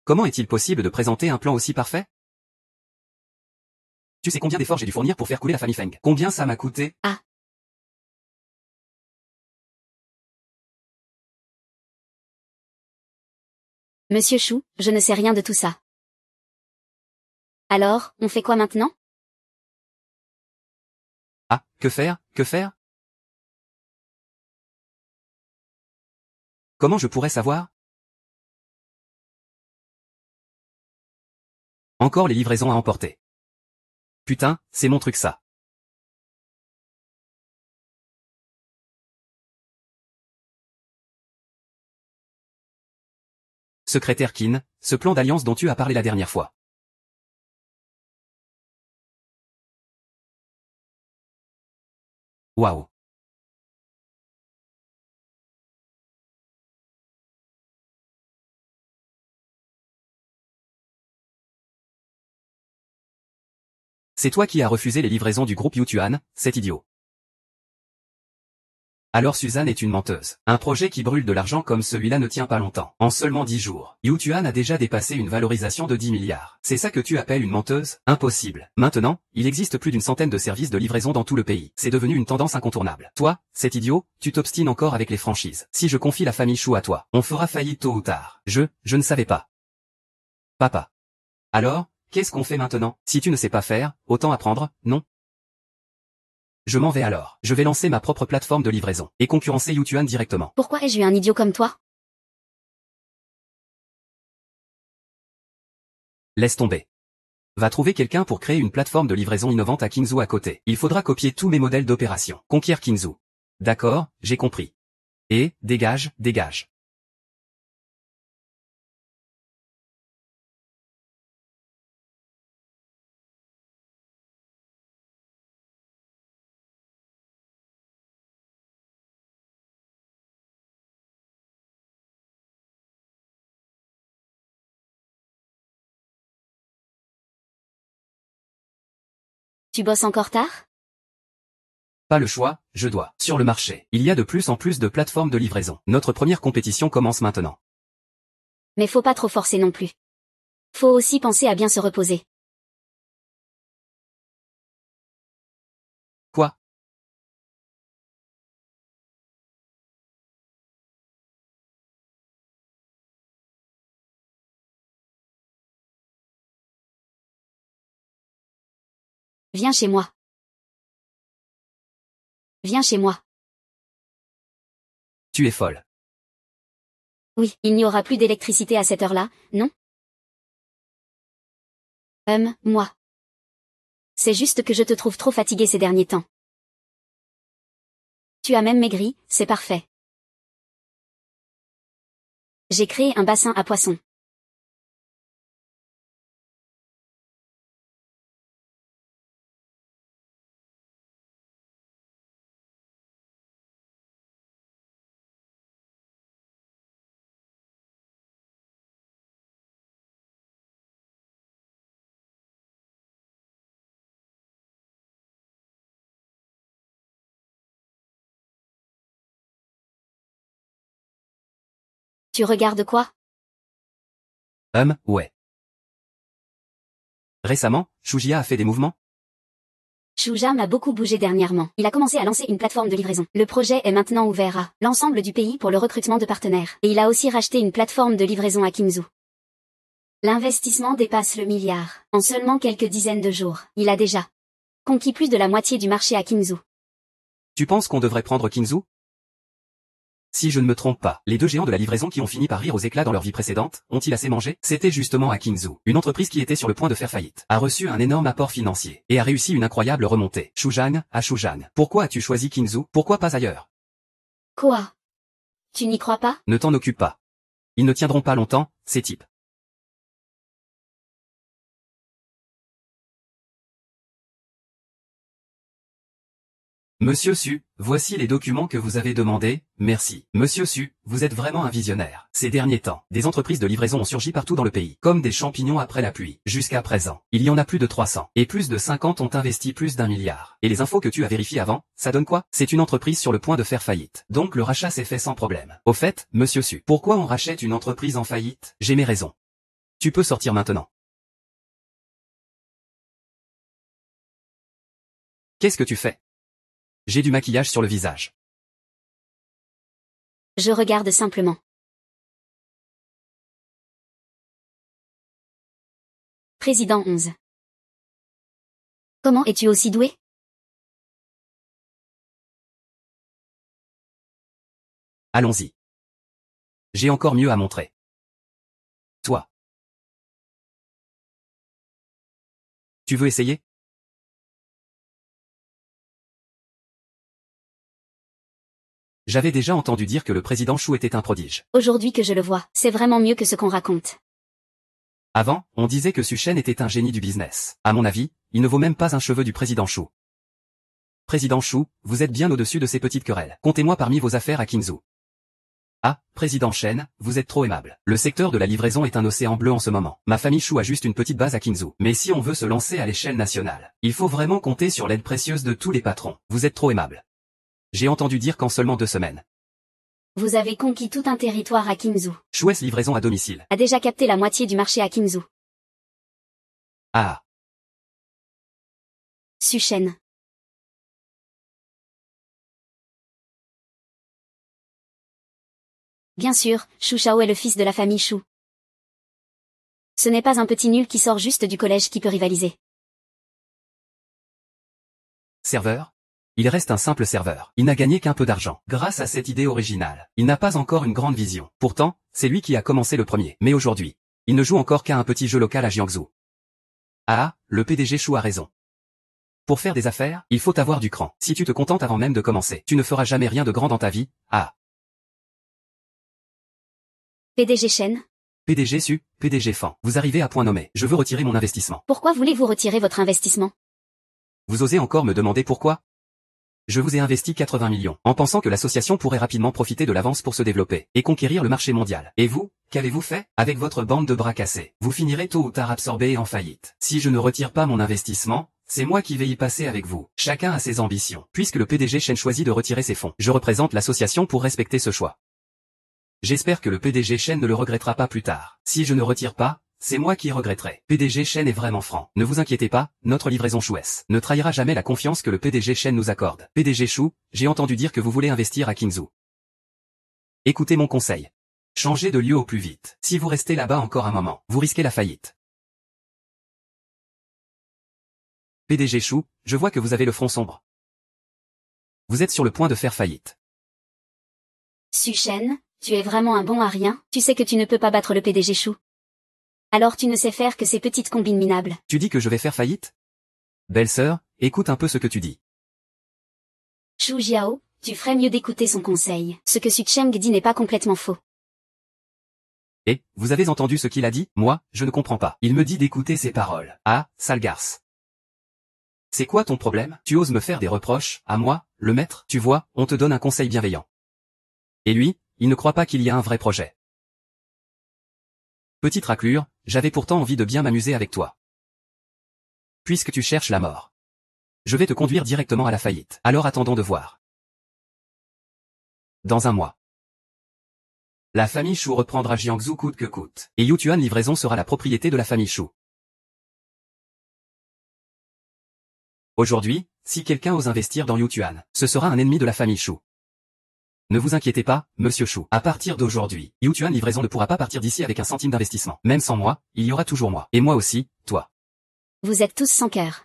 Speaker 2: Comment est-il possible de présenter un plan aussi parfait? Tu sais combien d'efforts j'ai dû fournir pour faire couler la famille Feng? Combien ça m'a coûté?
Speaker 1: Ah. Monsieur Chou, je ne sais rien de tout ça. Alors, on fait quoi maintenant?
Speaker 2: Ah, que faire, que faire? Comment je pourrais savoir? Encore les livraisons à emporter. Putain, c'est mon truc ça. Secrétaire Kin, ce plan d'alliance dont tu as parlé la dernière fois. Waouh. C'est toi qui as refusé les livraisons du groupe Yutuan, cet idiot. Alors Suzanne est une menteuse. Un projet qui brûle de l'argent comme celui-là ne tient pas longtemps. En seulement 10 jours, Yutuan a déjà dépassé une valorisation de 10 milliards. C'est ça que tu appelles une menteuse? Impossible. Maintenant, il existe plus d'une centaine de services de livraison dans tout le pays. C'est devenu une tendance incontournable. Toi, cet idiot, tu t'obstines encore avec les franchises. Si je confie la famille Chou à toi, on fera faillite tôt ou tard. Je ne savais pas. Papa. Alors, qu'est-ce qu'on fait maintenant? Si tu ne sais pas faire, autant apprendre, non? Je m'en vais alors. Je vais lancer ma propre plateforme de livraison et concurrencer Yutuan directement.
Speaker 1: Pourquoi ai-je eu un idiot comme toi?
Speaker 2: Laisse tomber. Va trouver quelqu'un pour créer une plateforme de livraison innovante à Kinzhou à côté. Il faudra copier tous mes modèles d'opération. Conquiert Kinzhou. D'accord, j'ai compris. Et, dégage, dégage.
Speaker 1: Tu bosses encore tard?
Speaker 2: Pas le choix, je dois. Sur le marché, il y a de plus en plus de plateformes de livraison. Notre première compétition commence maintenant.
Speaker 1: Mais faut pas trop forcer non plus. Faut aussi penser à bien se reposer.
Speaker 2: Quoi?
Speaker 1: Viens chez moi. Viens chez moi.
Speaker 2: Tu es folle.
Speaker 1: Oui, il n'y aura plus d'électricité à cette heure-là, non? Moi. C'est juste que je te trouve trop fatigué ces derniers temps. Tu as même maigri, c'est parfait. J'ai créé un bassin à poissons. Tu regardes quoi?
Speaker 2: Ouais. Récemment, Shujia a fait des mouvements?
Speaker 1: Shujam a beaucoup bougé dernièrement. Il a commencé à lancer une plateforme de livraison. Le projet est maintenant ouvert à l'ensemble du pays pour le recrutement de partenaires. Et il a aussi racheté une plateforme de livraison à Kinzhou. L'investissement dépasse le milliard. En seulement quelques dizaines de jours, il a déjà conquis plus de la moitié du marché à Kinzhou.
Speaker 2: Tu penses qu'on devrait prendre Kinzhou? Si je ne me trompe pas, les deux géants de la livraison qui ont fini par rire aux éclats dans leur vie précédente, ont-ils assez mangé? C'était justement à Kinzhou, une entreprise qui était sur le point de faire faillite, a reçu un énorme apport financier, et a réussi une incroyable remontée. Shujang, à Shujang. Pourquoi as-tu choisi Kinzhou? Pourquoi pas ailleurs?
Speaker 1: Quoi? Tu n'y crois pas?
Speaker 2: Ne t'en occupe pas. Ils ne tiendront pas longtemps, ces types. Monsieur Su, voici les documents que vous avez demandés, merci. Monsieur Su, vous êtes vraiment un visionnaire. Ces derniers temps, des entreprises de livraison ont surgi partout dans le pays, comme des champignons après la pluie. Jusqu'à présent, il y en a plus de 300, et plus de 50 ont investi plus d'1 milliard. Et les infos que tu as vérifiées avant, ça donne quoi? C'est une entreprise sur le point de faire faillite. Donc le rachat s'est fait sans problème. Au fait, Monsieur Su, pourquoi on rachète une entreprise en faillite? J'ai mes raisons. Tu peux sortir maintenant. Qu'est-ce que tu fais? J'ai du maquillage sur le visage.
Speaker 1: Je regarde simplement. Président 11. Comment es-tu aussi doué?
Speaker 2: Allons-y. J'ai encore mieux à montrer. Toi. Tu veux essayer? J'avais déjà entendu dire que le président Chou était un prodige.
Speaker 1: Aujourd'hui que je le vois, c'est vraiment mieux que ce qu'on raconte.
Speaker 2: Avant, on disait que Su Shen était un génie du business. À mon avis, il ne vaut même pas un cheveu du président Chou. Président Chou, vous êtes bien au-dessus de ces petites querelles. Comptez-moi parmi vos affaires à Kinzhou. Ah, président Shen, vous êtes trop aimable. Le secteur de la livraison est un océan bleu en ce moment. Ma famille Chou a juste une petite base à Kinzhou. Mais si on veut se lancer à l'échelle nationale, il faut vraiment compter sur l'aide précieuse de tous les patrons. Vous êtes trop aimable. J'ai entendu dire qu'en seulement 2 semaines,
Speaker 1: Vous avez conquis tout un territoire à Kinzhou.
Speaker 2: Chou's livraison à domicile.
Speaker 1: A déjà capté la moitié du marché à Kinzhou.
Speaker 2: Ah,
Speaker 1: Su Shen. Bien sûr, Shu Shao est le fils de la famille Shu. Ce n'est pas un petit nul qui sort juste du collège qui peut rivaliser.
Speaker 2: serveur? Il reste un simple serveur. Il n'a gagné qu'un peu d'argent. Grâce à cette idée originale, il n'a pas encore une grande vision. Pourtant, c'est lui qui a commencé le premier. Mais aujourd'hui, il ne joue encore qu'à un petit jeu local à Jiangsu. Ah, le PDG Chou a raison. Pour faire des affaires, il faut avoir du cran. Si tu te contentes avant même de commencer, tu ne feras jamais rien de grand dans ta vie. Ah,
Speaker 1: PDG Shen,
Speaker 2: PDG Su, PDG Fan. Vous arrivez à point nommé. Je veux retirer mon investissement.
Speaker 1: pourquoi voulez-vous retirer votre investissement?
Speaker 2: Vous osez encore me demander pourquoi? Je vous ai investi 80 millions, en pensant que l'association pourrait rapidement profiter de l'avance pour se développer, et conquérir le marché mondial. Et vous, qu'avez-vous fait? Avec votre bande de bras cassés, vous finirez tôt ou tard absorbé et en faillite. Si je ne retire pas mon investissement, c'est moi qui vais y passer avec vous. Chacun a ses ambitions. Puisque le PDG Shen choisit de retirer ses fonds, je représente l'association pour respecter ce choix. J'espère que le PDG Shen ne le regrettera pas plus tard. Si je ne retire pas, c'est moi qui regretterai. PDG Shen est vraiment franc. Ne vous inquiétez pas, notre livraison Chouès ne trahira jamais la confiance que le PDG Shen nous accorde. PDG Chou, j'ai entendu dire que vous voulez investir à Kinzhou. Écoutez mon conseil. Changez de lieu au plus vite. Si vous restez là-bas encore un moment, vous risquez la faillite. PDG Chou, je vois que vous avez le front sombre. Vous êtes sur le point de faire faillite.
Speaker 1: Su Shen, tu es vraiment un bon à rien, tu sais que tu ne peux pas battre le PDG Chou. Alors tu ne sais faire que ces petites combines minables.
Speaker 2: Tu dis que je vais faire faillite? Belle sœur, écoute un peu ce que tu dis.
Speaker 1: Shu Jiao, tu ferais mieux d'écouter son conseil. Ce que Su Cheng dit n'est pas complètement faux.
Speaker 2: Et, vous avez entendu ce qu'il a dit? Moi, je ne comprends pas. Il me dit d'écouter ses paroles. Ah, sale garce. C'est quoi ton problème? Tu oses me faire des reproches, à moi, le maître? Tu vois, on te donne un conseil bienveillant. Et lui, il ne croit pas qu'il y a un vrai projet. Petite raclure, j'avais pourtant envie de bien m'amuser avec toi. Puisque tu cherches la mort, je vais te conduire directement à la faillite. Alors attendons de voir. Dans un mois, la famille Chou reprendra Jiangsu coûte que coûte. Et Yutuan livraison sera la propriété de la famille Chou. Aujourd'hui, si quelqu'un ose investir dans Yutuan, ce sera un ennemi de la famille Chou. Ne vous inquiétez pas, monsieur Chou. À partir d'aujourd'hui, Yutuan livraison ne pourra pas partir d'ici avec un centime d'investissement. Même sans moi, il y aura toujours moi. Et moi aussi, toi.
Speaker 1: Vous êtes tous sans cœur.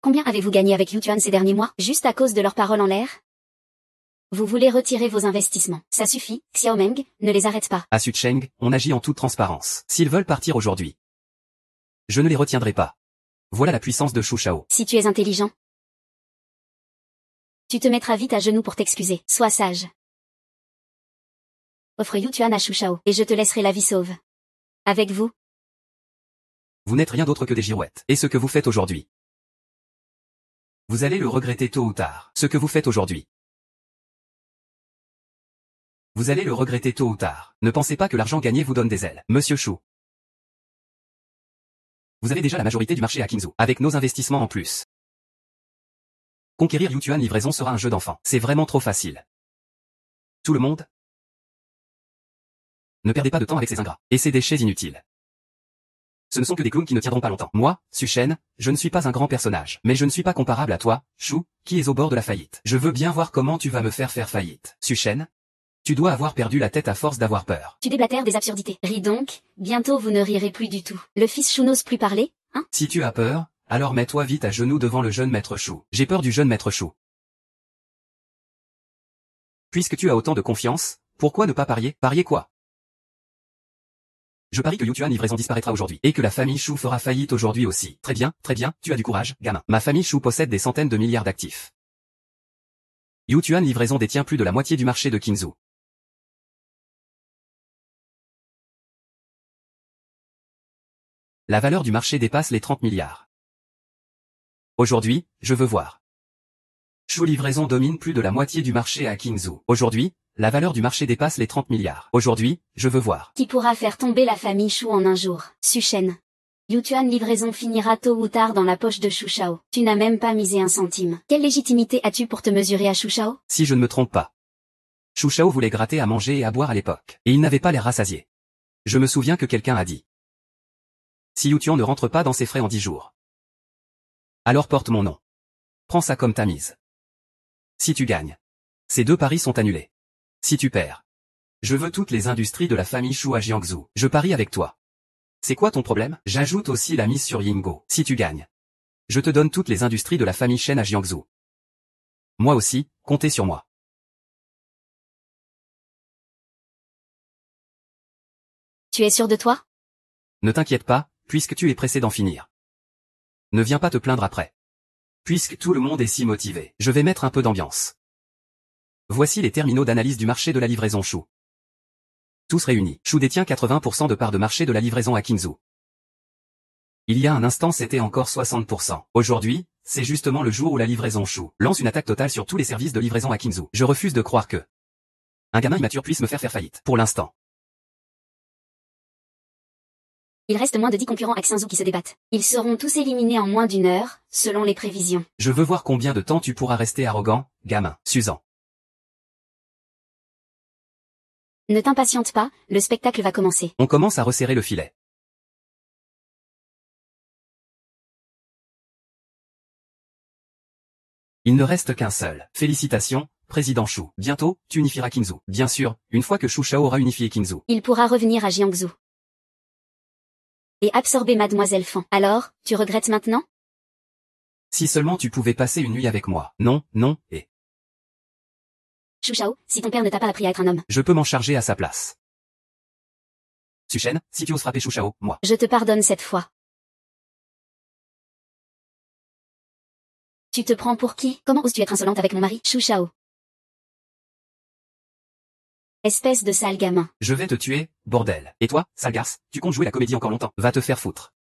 Speaker 1: Combien avez-vous gagné avec Yutuan ces derniers mois, juste à cause de leurs paroles en l'air? Vous voulez retirer vos investissements. Ça suffit, Xiaomeng, ne les arrête pas.
Speaker 2: À Sucheng, on agit en toute transparence. S'ils veulent partir aujourd'hui, je ne les retiendrai pas. Voilà la puissance de Shu Shao.
Speaker 1: Si tu es intelligent, tu te mettras vite à genoux pour t'excuser. Sois sage. Offre Yutuan à Shu Shao, et je te laisserai la vie sauve. Avec vous,
Speaker 2: Vous n'êtes rien d'autre que des girouettes. Et ce que vous faites aujourd'hui, vous allez le regretter tôt ou tard. Ce que vous faites aujourd'hui, vous allez le regretter tôt ou tard. Ne pensez pas que l'argent gagné vous donne des ailes. Monsieur Chou, vous avez déjà la majorité du marché à Kinzhou, avec nos investissements en plus. Conquérir Yutuan livraison sera un jeu d'enfant. C'est vraiment trop facile. Tout le monde? Ne perdez pas de temps avec ces ingrats. Et ces déchets inutiles. Ce ne sont que des clowns qui ne tiendront pas longtemps. Moi, Su Shen, je ne suis pas un grand personnage. Mais je ne suis pas comparable à toi, Chou, qui est au bord de la faillite. Je veux bien voir comment tu vas me faire faillite. Su Shen, tu dois avoir perdu la tête à force d'avoir peur.
Speaker 1: tu déblatères des absurdités. Ris donc, bientôt vous ne rirez plus du tout. Le fils Chou n'ose plus parler, hein?
Speaker 2: Si tu as peur, alors mets-toi vite à genoux devant le jeune maître Chou. J'ai peur du jeune maître Chou. Puisque tu as autant de confiance, pourquoi ne pas parier? Parier quoi? Je parie que Yutuan Livraison disparaîtra aujourd'hui, et que la famille Chou fera faillite aujourd'hui aussi. Très bien, tu as du courage, gamin. Ma famille Chou possède des centaines de milliards d'actifs. Yutuan Livraison détient plus de la moitié du marché de Qingzhou. La valeur du marché dépasse les 30 milliards. Aujourd'hui, je veux voir. Chou Livraison domine plus de la moitié du marché à Qingzhou. Aujourd'hui, la valeur du marché dépasse les 30 milliards. Aujourd'hui, je veux voir.
Speaker 1: Qui pourra faire tomber la famille Chou en un jour? Su Shen. Yutuan Livraison finira tôt ou tard dans la poche de Shu Shao. Tu n'as même pas misé un centime. Quelle légitimité as-tu pour te mesurer à Shu Shao?
Speaker 2: Si je ne me trompe pas. Shu Shao voulait gratter à manger et à boire à l'époque, et il n'avait pas l'air rassasié. Je me souviens que quelqu'un a dit. Si Yutuan ne rentre pas dans ses frais en 10 jours. Alors porte mon nom. Prends ça comme ta mise. Si tu gagnes. Ces 2 paris sont annulés. Si tu perds. Je veux toutes les industries de la famille Chou à Jiangsu. Je parie avec toi. C'est quoi ton problème? J'ajoute aussi la mise sur Yingo. Si tu gagnes. Je te donne toutes les industries de la famille Shen à Jiangsu. Moi aussi, comptez sur moi.
Speaker 1: Tu es sûr de toi?
Speaker 2: Ne t'inquiète pas, puisque tu es pressé d'en finir. Ne viens pas te plaindre après. Puisque tout le monde est si motivé, je vais mettre un peu d'ambiance. Voici les terminaux d'analyse du marché de la livraison Chou. Tous réunis, Chou détient 80% de part de marché de la livraison à Qingzhou. Il y a un instant c'était encore 60%. Aujourd'hui, c'est justement le jour où la livraison Chou lance une attaque totale sur tous les services de livraison à Qingzhou. Je refuse de croire que un gamin immature puisse me faire faillite, pour l'instant.
Speaker 1: Il reste moins de 10 concurrents à Xinzhou qui se débattent. Ils seront tous éliminés en moins d'1 heure, selon les prévisions.
Speaker 2: Je veux voir combien de temps tu pourras rester arrogant, gamin. Susan.
Speaker 1: Ne t'impatiente pas, le spectacle va commencer.
Speaker 2: On commence à resserrer le filet. Il ne reste qu'un seul. Félicitations, président Chou. Bientôt, tu unifieras Qingzhou. Bien sûr, une fois que Shu Shao aura unifié Qingzhou.
Speaker 1: Il pourra revenir à Jiangsu. Et absorber Mademoiselle Fan. Alors, tu regrettes maintenant?
Speaker 2: Si seulement tu pouvais passer une nuit avec moi. Non, et...
Speaker 1: Shu Shao, si ton père ne t'a pas appris à être un homme.
Speaker 2: Je peux m'en charger à sa place. Su Shen, si tu oses frapper Shu Shao, moi.
Speaker 1: Je te pardonne cette fois. Tu te prends pour qui? Comment oses-tu être insolente avec mon mari? Shu Shao. Espèce de sale gamin.
Speaker 2: Je vais te tuer, bordel. Et toi, sale garce, tu comptes jouer la comédie encore longtemps? Va te faire foutre.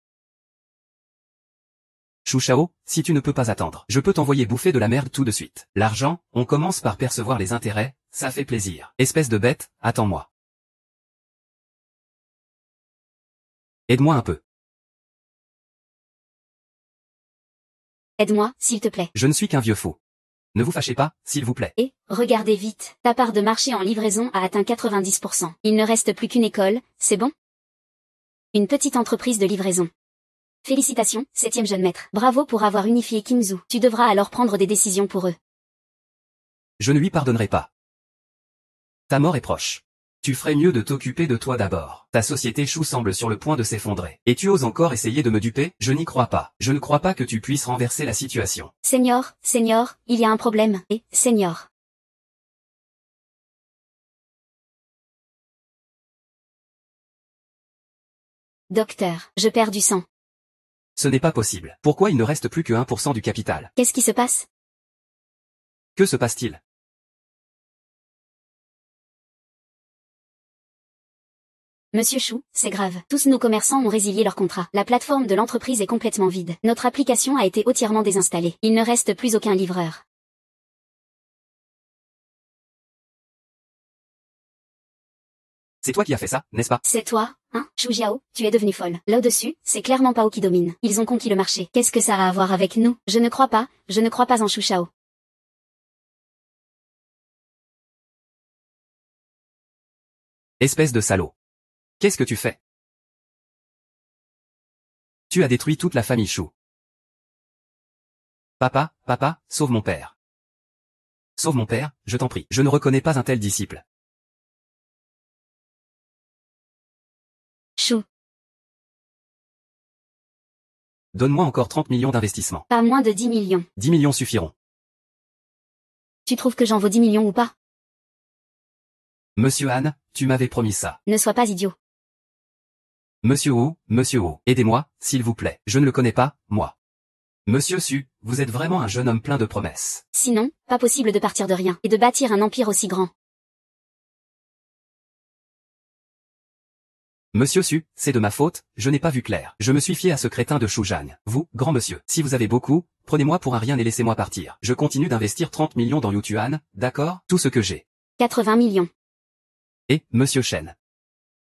Speaker 2: Shu Shao, si tu ne peux pas attendre, je peux t'envoyer bouffer de la merde tout de suite. L'argent, on commence par percevoir les intérêts, ça fait plaisir. Espèce de bête, attends-moi. Aide-moi un peu.
Speaker 1: Aide-moi, s'il te plaît.
Speaker 2: Je ne suis qu'un vieux fou. Ne vous fâchez pas, s'il vous plaît.
Speaker 1: Et, regardez vite, ta part de marché en livraison a atteint 90%. Il ne reste plus qu'une école, c'est bon? Une petite entreprise de livraison. Félicitations, 7e jeune maître. Bravo pour avoir unifié Qingzhou. Tu devras alors prendre des décisions pour eux.
Speaker 2: Je ne lui pardonnerai pas. Ta mort est proche. Tu ferais mieux de t'occuper de toi d'abord. Ta société Chou semble sur le point de s'effondrer. Et tu oses encore essayer de me duper? Je n'y crois pas. Je ne crois pas que tu puisses renverser la situation.
Speaker 1: Seigneur, il y a un problème. Et, Seigneur. Docteur, je perds du sang.
Speaker 2: Ce n'est pas possible. Pourquoi il ne reste plus que 1% du capital?
Speaker 1: Qu'est-ce qui se passe?
Speaker 2: Que se passe-t-il?
Speaker 1: Monsieur Chou, c'est grave. Tous nos commerçants ont résilié leur contrat. La plateforme de l'entreprise est complètement vide. Notre application a été entièrement désinstallée. Il ne reste plus aucun livreur.
Speaker 2: C'est toi qui as fait ça, n'est-ce pas?
Speaker 1: C'est toi, hein, Shu Jiao, tu es devenue folle. Là-dessus, c'est clairement Pao qui domine. Ils ont conquis le marché. Qu'est-ce que ça a à voir avec nous? Je ne crois pas en Shu Shao.
Speaker 2: Espèce de salaud. Qu'est-ce que tu fais? Tu as détruit toute la famille Chou. Papa, sauve mon père. Sauve mon père, je t'en prie. Je ne reconnais pas un tel disciple.
Speaker 1: Chou.
Speaker 2: donne-moi encore 30 millions d'investissement.
Speaker 1: Pas moins de 10 millions.
Speaker 2: 10 millions suffiront.
Speaker 1: Tu trouves que j'en vaux 10 millions ou pas?
Speaker 2: Monsieur Han, tu m'avais promis ça.
Speaker 1: Ne sois pas idiot.
Speaker 2: Monsieur Ho, aidez-moi, s'il vous plaît. Je ne le connais pas, moi. Monsieur Su, vous êtes vraiment un jeune homme plein de promesses.
Speaker 1: Sinon, pas possible de partir de rien et de bâtir un empire aussi grand.
Speaker 2: Monsieur Su, c'est de ma faute, je n'ai pas vu clair. Je me suis fié à ce crétin de Shujang. Vous, grand monsieur, si vous avez beaucoup, prenez-moi pour un rien et laissez-moi partir. Je continue d'investir 30 millions dans Yutuan, d'accord? Tout ce que j'ai.
Speaker 1: 80 millions.
Speaker 2: Et, monsieur Shen.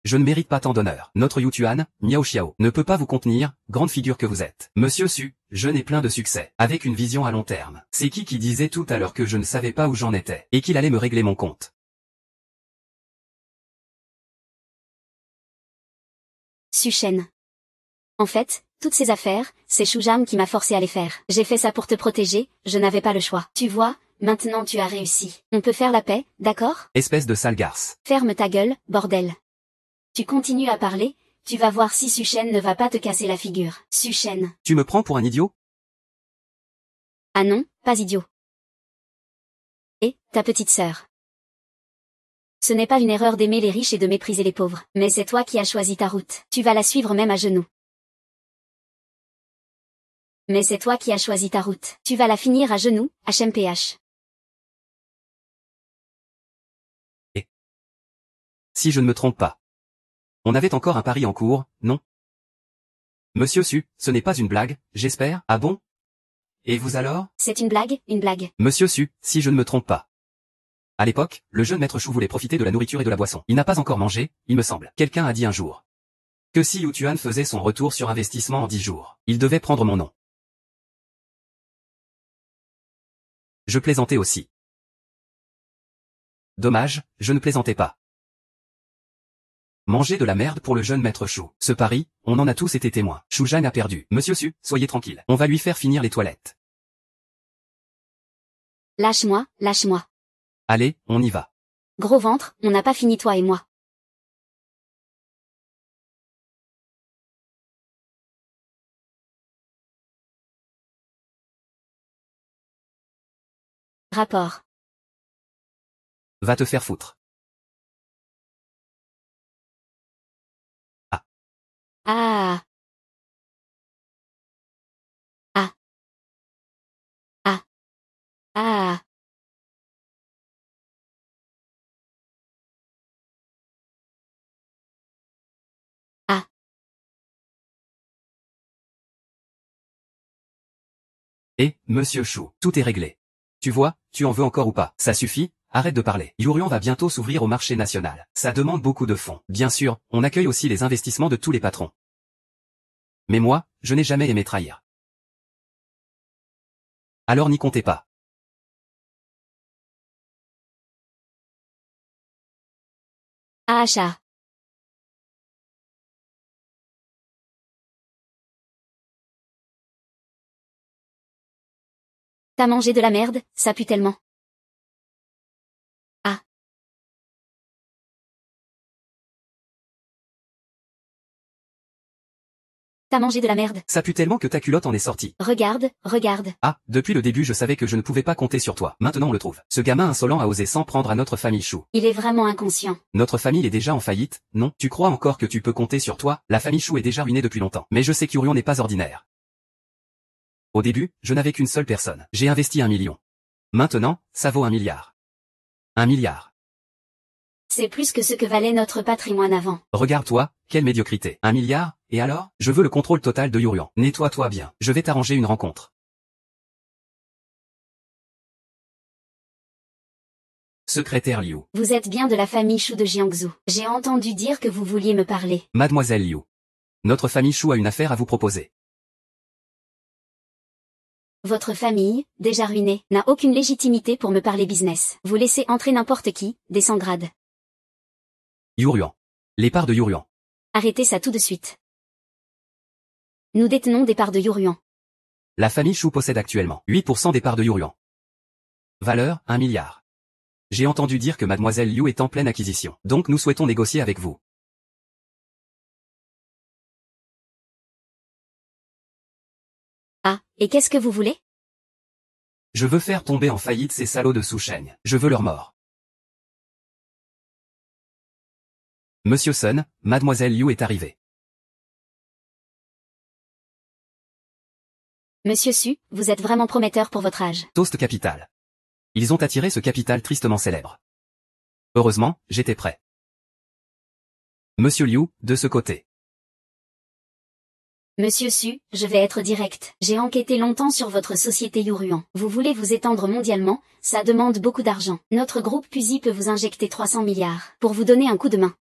Speaker 2: Je ne mérite pas tant d'honneur. Notre Yutuan, Miao Xiao, ne peut pas vous contenir, grande figure que vous êtes. Monsieur Su, jeune et plein de succès, avec une vision à long terme. C'est qui disait tout à l'heure que je ne savais pas où j'en étais, et qu'il allait me régler mon compte?
Speaker 1: Su Shen. En fait, toutes ces affaires, c'est Shujang qui m'a forcé à les faire. J'ai fait ça pour te protéger, je n'avais pas le choix. Tu vois, maintenant tu as réussi. On peut faire la paix, d'accord?
Speaker 2: Espèce de sale garce.
Speaker 1: Ferme ta gueule, bordel. Tu continues à parler, tu vas voir si Su Shen ne va pas te casser la figure. Su Shen.
Speaker 2: Tu me prends pour un idiot?
Speaker 1: Ah non, pas idiot. Et, ta petite sœur. Ce n'est pas une erreur d'aimer les riches et de mépriser les pauvres, mais c'est toi qui as choisi ta route. Tu vas la suivre même à genoux. Mais c'est toi qui as choisi ta route. Tu vas la finir à genoux, HMPH.
Speaker 2: Et si je ne me trompe pas. On avait encore un pari en cours, non? Monsieur Su, ce n'est pas une blague, j'espère, ah bon? Et vous alors?
Speaker 1: C'est une blague, une blague.
Speaker 2: Monsieur Su, si je ne me trompe pas. À l'époque, le jeune maître Chou voulait profiter de la nourriture et de la boisson. Il n'a pas encore mangé, il me semble. Quelqu'un a dit un jour que si Yutuan faisait son retour sur investissement en 10 jours, il devait prendre mon nom. Je plaisantais aussi. Dommage, je ne plaisantais pas. Manger de la merde pour le jeune maître Chou. Ce pari, on en a tous été témoins. Shujang a perdu. Monsieur Su, soyez tranquille. On va lui faire finir les toilettes.
Speaker 1: Lâche-moi, lâche-moi.
Speaker 2: Allez, on y va.
Speaker 1: Gros ventre, on n'a pas fini toi et moi. Rapport.
Speaker 2: Va te faire foutre.
Speaker 1: Ah. Ah. Ah. Ah. Ah.
Speaker 2: Et, monsieur Chou, tout est réglé. Tu vois, tu en veux encore ou pas? Ça suffit, arrête de parler. Yurion va bientôt s'ouvrir au marché national. Ça demande beaucoup de fonds. Bien sûr, on accueille aussi les investissements de tous les patrons. Mais moi, je n'ai jamais aimé trahir. Alors n'y comptez pas.
Speaker 1: Ah achat. T'as mangé de la merde, ça pue tellement. Ah. T'as mangé de la merde.
Speaker 2: Ça pue tellement que ta culotte en est sortie.
Speaker 1: Regarde, regarde.
Speaker 2: Ah, depuis le début je savais que je ne pouvais pas compter sur toi. Maintenant on le trouve. Ce gamin insolent a osé s'en prendre à notre famille Chou.
Speaker 1: Il est vraiment inconscient.
Speaker 2: Notre famille est déjà en faillite, non? Tu crois encore que tu peux compter sur toi? La famille Chou est déjà ruinée depuis longtemps. Mais je sais qu'Yurion n'est pas ordinaire. Au début, je n'avais qu'une seule personne. J'ai investi 1 million. Maintenant, ça vaut 1 milliard. 1 milliard.
Speaker 1: C'est plus que ce que valait notre patrimoine avant.
Speaker 2: Regarde-toi, quelle médiocrité. 1 milliard, et alors? Je veux le contrôle total de Yurion. Nettoie-toi bien. Je vais t'arranger une rencontre. Secrétaire Liu.
Speaker 1: Vous êtes bien de la famille Chou de Jiangsu. J'ai entendu dire que vous vouliez me parler.
Speaker 2: Mademoiselle Liu. Notre famille Chou a une affaire à vous proposer.
Speaker 1: Votre famille, déjà ruinée, n'a aucune légitimité pour me parler business. Vous laissez entrer n'importe qui, des sans grades.
Speaker 2: Yurion. Les parts de Yurion.
Speaker 1: Arrêtez ça tout de suite. Nous détenons des parts de Yurion.
Speaker 2: La famille Chou possède actuellement 8% des parts de Yurion. Valeur, 1 milliard. J'ai entendu dire que Mademoiselle Liu est en pleine acquisition. Donc nous souhaitons négocier avec vous.
Speaker 1: Et qu'est-ce que vous voulez?
Speaker 2: Je veux faire tomber en faillite ces salauds de Soucheng. Je veux leur mort. Monsieur Sun, Mademoiselle Liu est arrivée.
Speaker 1: Monsieur Su, vous êtes vraiment prometteur pour votre âge.
Speaker 2: Toast capital. Ils ont attiré ce capital tristement célèbre. Heureusement, j'étais prêt. Monsieur Liu, de ce côté.
Speaker 1: Monsieur Su, je vais être direct. J'ai enquêté longtemps sur votre société Yuruan. Vous voulez vous étendre mondialement, ça demande beaucoup d'argent. Notre groupe Pusi peut vous injecter 300 milliards pour vous donner un coup de main.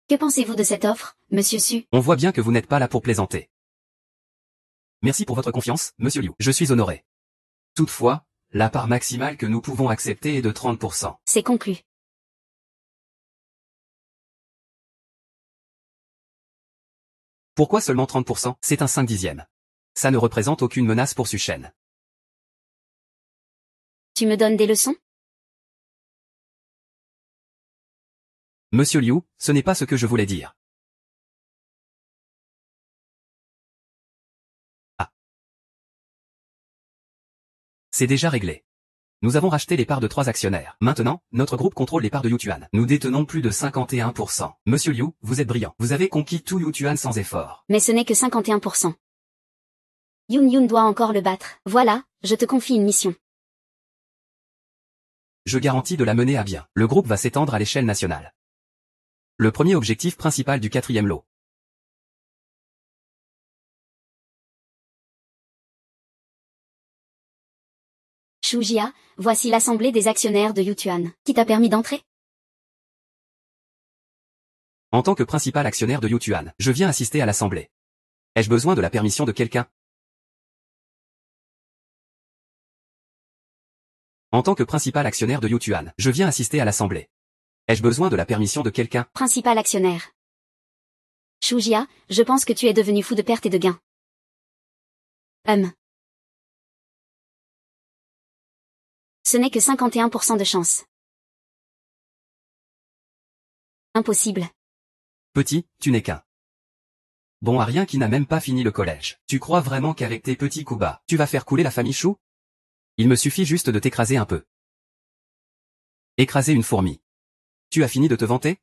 Speaker 1: Que pensez-vous de cette offre, Monsieur Su?
Speaker 2: On voit bien que vous n'êtes pas là pour plaisanter. Merci pour votre confiance, Monsieur Liu. Je suis honoré. Toutefois, la part maximale que nous pouvons accepter est de 30%.
Speaker 1: C'est conclu.
Speaker 2: Pourquoi seulement 30%? C'est un 5 dixième. Ça ne représente aucune menace pour Suchen.
Speaker 1: Tu me donnes des leçons?
Speaker 2: Monsieur Liu, ce n'est pas ce que je voulais dire. Ah. C'est déjà réglé. Nous avons racheté les parts de 3 actionnaires. Maintenant, notre groupe contrôle les parts de Yutuan. Nous détenons plus de 51%. Monsieur Liu, vous êtes brillant. Vous avez conquis tout Yutuan sans effort.
Speaker 1: Mais ce n'est que 51%. Yun doit encore le battre. Voilà, je te confie une mission.
Speaker 2: Je garantis de la mener à bien. Le groupe va s'étendre à l'échelle nationale. Le premier objectif principal du 4e lot.
Speaker 1: Shujia, voici l'assemblée des actionnaires de Yutuan. Qui t'a permis d'entrer?
Speaker 2: En tant que principal actionnaire de Yutuan, je viens assister à l'assemblée. Ai-je besoin de la permission de quelqu'un? En tant que principal actionnaire de Yutuan, je viens assister à l'assemblée. Ai-je besoin de la permission de quelqu'un?
Speaker 1: Principal actionnaire. Shujia, je pense que tu es devenu fou de perte et de gain. Ce n'est que 51% de chance. Impossible.
Speaker 2: Petit, tu n'es qu'un bon à rien qui n'a même pas fini le collège. Tu crois vraiment qu'avec tes petits coups bas, tu vas faire couler la famille Chou? Il me suffit juste de t'écraser un peu. Écraser une fourmi. Tu as fini de te vanter?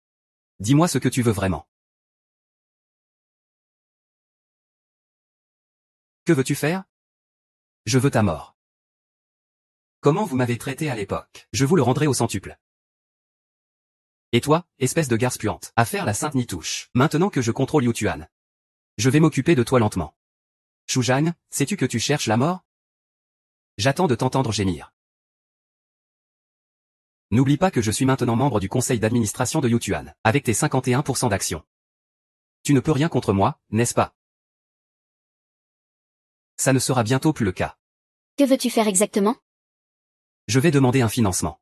Speaker 2: Dis-moi ce que tu veux vraiment. Que veux-tu faire? Je veux ta mort. Comment vous m'avez traité à l'époque? Je vous le rendrai au centuple. Et toi, espèce de garce puante, à faire la sainte nitouche. Maintenant que je contrôle Yutuan, je vais m'occuper de toi lentement. Shujang, sais-tu que tu cherches la mort? J'attends de t'entendre gémir. N'oublie pas que je suis maintenant membre du conseil d'administration de Yutuan, avec tes 51% d'actions. Tu ne peux rien contre moi, n'est-ce pas? Ça ne sera bientôt plus le cas.
Speaker 1: Que veux-tu faire exactement?
Speaker 2: Je vais demander un financement.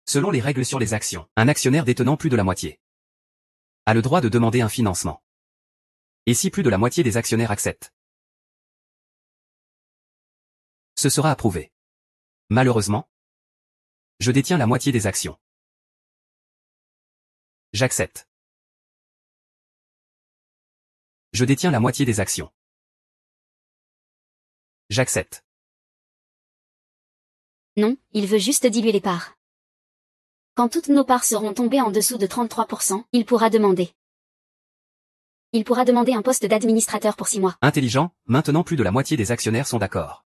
Speaker 2: Selon les règles sur les actions, un actionnaire détenant plus de la moitié a le droit de demander un financement. Et si plus de la moitié des actionnaires acceptent, ce sera approuvé. Malheureusement, je détiens la moitié des actions. J'accepte. Je détiens la moitié des actions. J'accepte.
Speaker 1: Non, il veut juste diluer les parts. Quand toutes nos parts seront tombées en dessous de 33%, il pourra demander. Il pourra demander un poste d'administrateur pour 6 mois.
Speaker 2: Intelligent, maintenant plus de la moitié des actionnaires sont d'accord.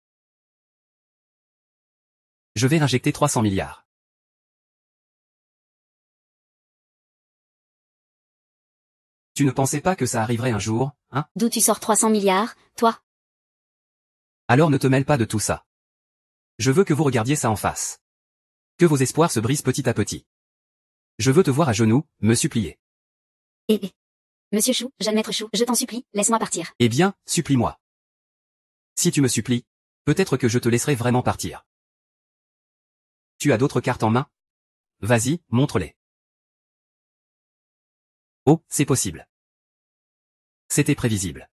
Speaker 2: Je vais injecter 300 milliards. Tu ne pensais pas que ça arriverait un jour, hein?
Speaker 1: D'où tu sors 300 milliards, toi?
Speaker 2: Alors ne te mêle pas de tout ça. Je veux que vous regardiez ça en face. Que vos espoirs se brisent petit à petit. Je veux te voir à genoux, me supplier.
Speaker 1: Monsieur Chou, jeune maître Chou, je t'en supplie, laisse-moi partir.
Speaker 2: Eh bien, supplie-moi. Si tu me supplies, peut-être que je te laisserai vraiment partir. Tu as d'autres cartes en main? Vas-y, montre-les. Oh, c'est possible. C'était prévisible.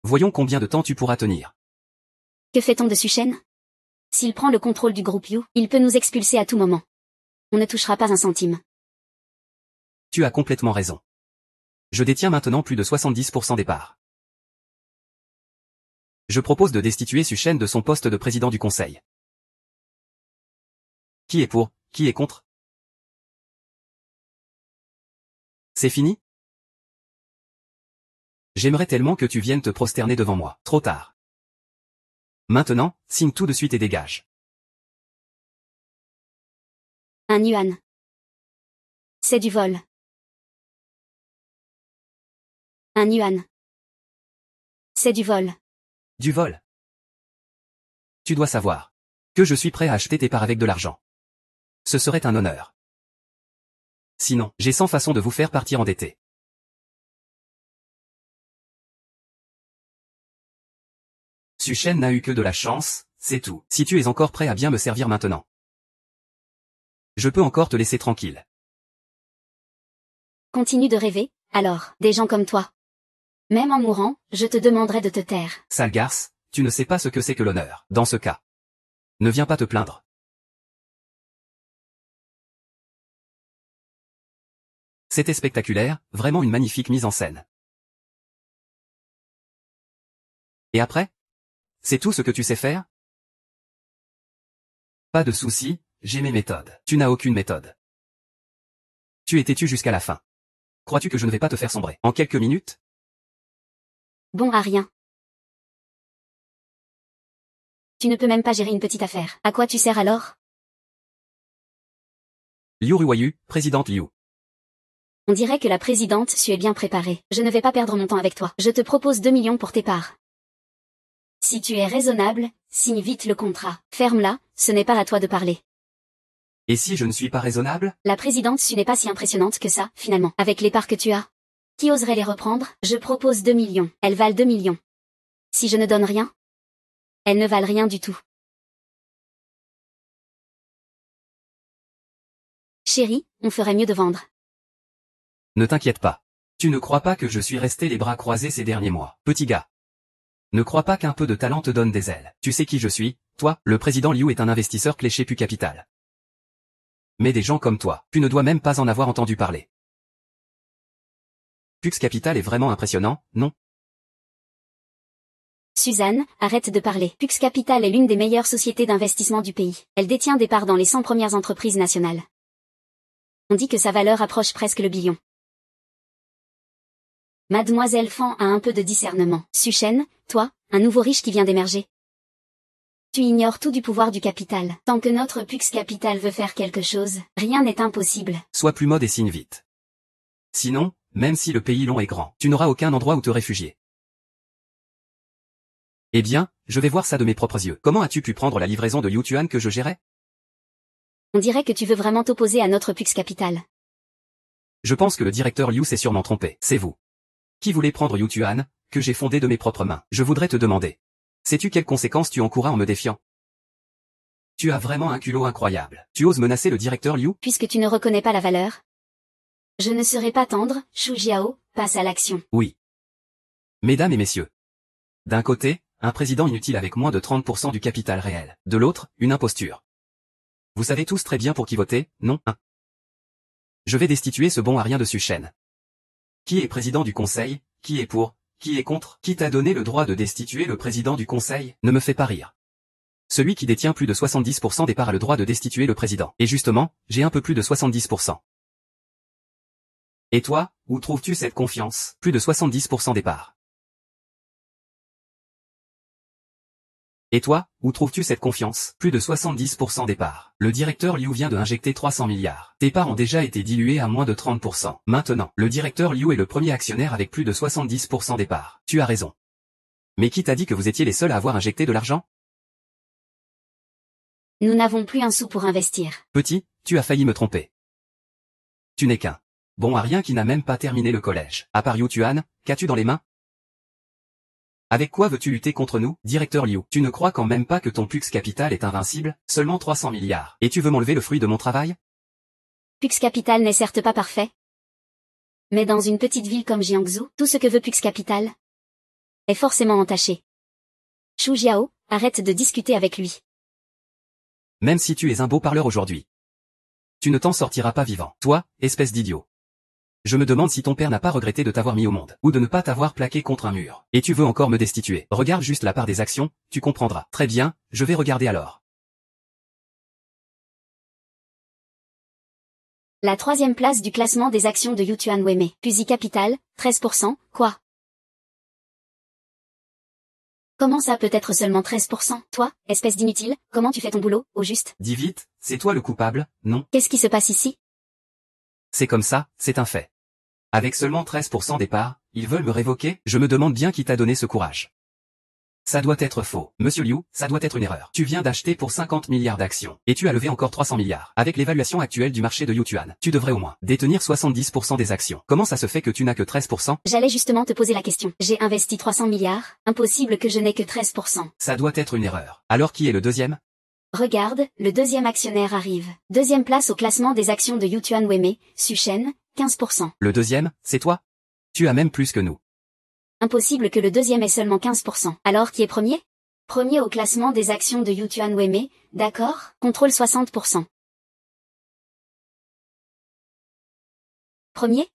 Speaker 2: Voyons combien de temps tu pourras tenir.
Speaker 1: Que fait-on de Suchen? S'il prend le contrôle du groupe You, il peut nous expulser à tout moment. On ne touchera pas un centime.
Speaker 2: Tu as complètement raison. Je détiens maintenant plus de 70% des parts. Je propose de destituer Su Shen de son poste de président du conseil. Qui est pour, qui est contre? C'est fini? J'aimerais tellement que tu viennes te prosterner devant moi. Trop tard. Maintenant, signe tout de suite et dégage.
Speaker 1: Un yuan. C'est du vol. Un yuan. C'est du vol.
Speaker 2: Du vol. Tu dois savoir que je suis prêt à acheter tes parts avec de l'argent. Ce serait un honneur. Sinon, j'ai 100 façons de vous faire partir endetté. Su Shen n'a eu que de la chance, c'est tout. Si tu es encore prêt à bien me servir maintenant, je peux encore te laisser tranquille.
Speaker 1: Continue de rêver, alors, des gens comme toi. Même en mourant, je te demanderai de te taire.
Speaker 2: Sale garce, tu ne sais pas ce que c'est que l'honneur. Dans ce cas, ne viens pas te plaindre. C'était spectaculaire, vraiment une magnifique mise en scène. Et après? C'est tout ce que tu sais faire? Pas de souci, j'ai mes méthodes. Tu n'as aucune méthode. Tu es têtu jusqu'à la fin. Crois-tu que je ne vais pas te faire sombrer en quelques minutes?
Speaker 1: Bon à rien. Tu ne peux même pas gérer une petite affaire. À quoi tu sers alors?
Speaker 2: Liu Ruoyu, présidente Liu.
Speaker 1: On dirait que la présidente Su est bien préparée. Je ne vais pas perdre mon temps avec toi. Je te propose 2 millions pour tes parts. Si tu es raisonnable, signe vite le contrat. Ferme-la, ce n'est pas à toi de parler.
Speaker 2: Et si je ne suis pas raisonnable?
Speaker 1: La présidente Su n'est pas si impressionnante que ça, finalement. Avec les parts que tu as. Qui oserait les reprendre? Je propose 2 millions. Elles valent 2 millions. Si je ne donne rien, elles ne valent rien du tout. Chérie, on ferait mieux de vendre.
Speaker 2: Ne t'inquiète pas. Tu ne crois pas que je suis resté les bras croisés ces derniers mois, petit gars. Ne crois pas qu'un peu de talent te donne des ailes. Tu sais qui je suis, toi, le président Liu est un investisseur clé chez Pu Capital. Mais des gens comme toi, tu ne dois même pas en avoir entendu parler. Pux Capital est vraiment impressionnant, non?
Speaker 1: Suzanne, arrête de parler. Pux Capital est l'une des meilleures sociétés d'investissement du pays. Elle détient des parts dans les 100 premières entreprises nationales. On dit que sa valeur approche presque le billion. Mademoiselle Fan a un peu de discernement. Su Shen, toi, un nouveau riche qui vient d'émerger. Tu ignores tout du pouvoir du capital. Tant que notre Pux Capital veut faire quelque chose, rien n'est impossible.
Speaker 2: Sois plus mode et signe vite. Sinon, même si le pays long est grand, tu n'auras aucun endroit où te réfugier. Eh bien, je vais voir ça de mes propres yeux. Comment as-tu pu prendre la livraison de Liu Tuan que je gérais?
Speaker 1: On dirait que tu veux vraiment t'opposer à notre Pux Capital.
Speaker 2: Je pense que le directeur Liu s'est sûrement trompé. C'est vous qui voulez prendre Liu Tuan, que j'ai fondé de mes propres mains. Je voudrais te demander. Sais-tu quelles conséquences tu encourras en me défiant? Tu as vraiment un culot incroyable. Tu oses menacer le directeur Liu?
Speaker 1: Puisque tu ne reconnais pas la valeur. Je ne serai pas tendre, Shu Jiao, passe à l'action.
Speaker 2: Oui. Mesdames et messieurs. D'un côté, un président inutile avec moins de 30% du capital réel. De l'autre, une imposture. Vous savez tous très bien pour qui voter, non? Je vais destituer ce bon à rien de Su Shen. Qui est président du conseil? Qui est pour? Qui est contre? Qui t'a donné le droit de destituer le président du conseil? Ne me fais pas rire. Celui qui détient plus de 70% des parts a le droit de destituer le président. Et justement, j'ai un peu plus de 70%. Et toi, où trouves-tu cette confiance? Plus de 70% des parts. Et toi, où trouves-tu cette confiance? Plus de 70% des parts. Le directeur Liu vient de injecter 300 milliards. Tes parts ont déjà été diluées à moins de 30%. Maintenant, le directeur Liu est le premier actionnaire avec plus de 70% des parts. Tu as raison. Mais qui t'a dit que vous étiez les seuls à avoir injecté de l'argent?
Speaker 1: Nous n'avons plus un sou pour investir.
Speaker 2: Petit, tu as failli me tromper. Tu n'es qu'un bon à rien qui n'a même pas terminé le collège. À part Liu Tuan, qu'as-tu dans les mains? Avec quoi veux-tu lutter contre nous, directeur Liu? Tu ne crois quand même pas que ton Pux Capital est invincible? Seulement 300 milliards. Et tu veux m'enlever le fruit de mon travail?
Speaker 1: Pux Capital n'est certes pas parfait. Mais dans une petite ville comme Jiangsu, tout ce que veut Pux Capital est forcément entaché. Shu Jiao, arrête de discuter avec lui.
Speaker 2: Même si tu es un beau parleur aujourd'hui, tu ne t'en sortiras pas vivant. Toi, espèce d'idiot. Je me demande si ton père n'a pas regretté de t'avoir mis au monde, ou de ne pas t'avoir plaqué contre un mur. Et tu veux encore me destituer. Regarde juste la part des actions, tu comprendras. Très bien, je vais regarder alors.
Speaker 1: La troisième place du classement des actions de Yutuan Weme. Fusil Capital, 13%, quoi? Comment ça peut être seulement 13%? Toi, espèce d'inutile, comment tu fais ton boulot, au juste?
Speaker 2: Dis vite, c'est toi le coupable, non?
Speaker 1: Qu'est-ce qui se passe ici?
Speaker 2: C'est comme ça, c'est un fait. Avec seulement 13% des parts, ils veulent me révoquer, je me demande bien qui t'a donné ce courage. Ça doit être faux. Monsieur Liu, ça doit être une erreur. Tu viens d'acheter pour 50 milliards d'actions. Et tu as levé encore 300 milliards. Avec l'évaluation actuelle du marché de Yutuan, tu devrais au moins détenir 70% des actions. Comment ça se fait que tu n'as que 13%?
Speaker 1: J'allais justement te poser la question. J'ai investi 300 milliards, impossible que je n'ai que 13%.
Speaker 2: Ça doit être une erreur. Alors qui est le deuxième?
Speaker 1: Regarde, le deuxième actionnaire arrive. Deuxième place au classement des actions de Yutuan Weme, Suchen, 15%.
Speaker 2: Le deuxième, c'est toi? Tu as même plus que nous.
Speaker 1: Impossible que le deuxième ait seulement 15%. Alors qui est premier? Premier au classement des actions de Yutuan Weme, d'accord? Contrôle 60%. Premier?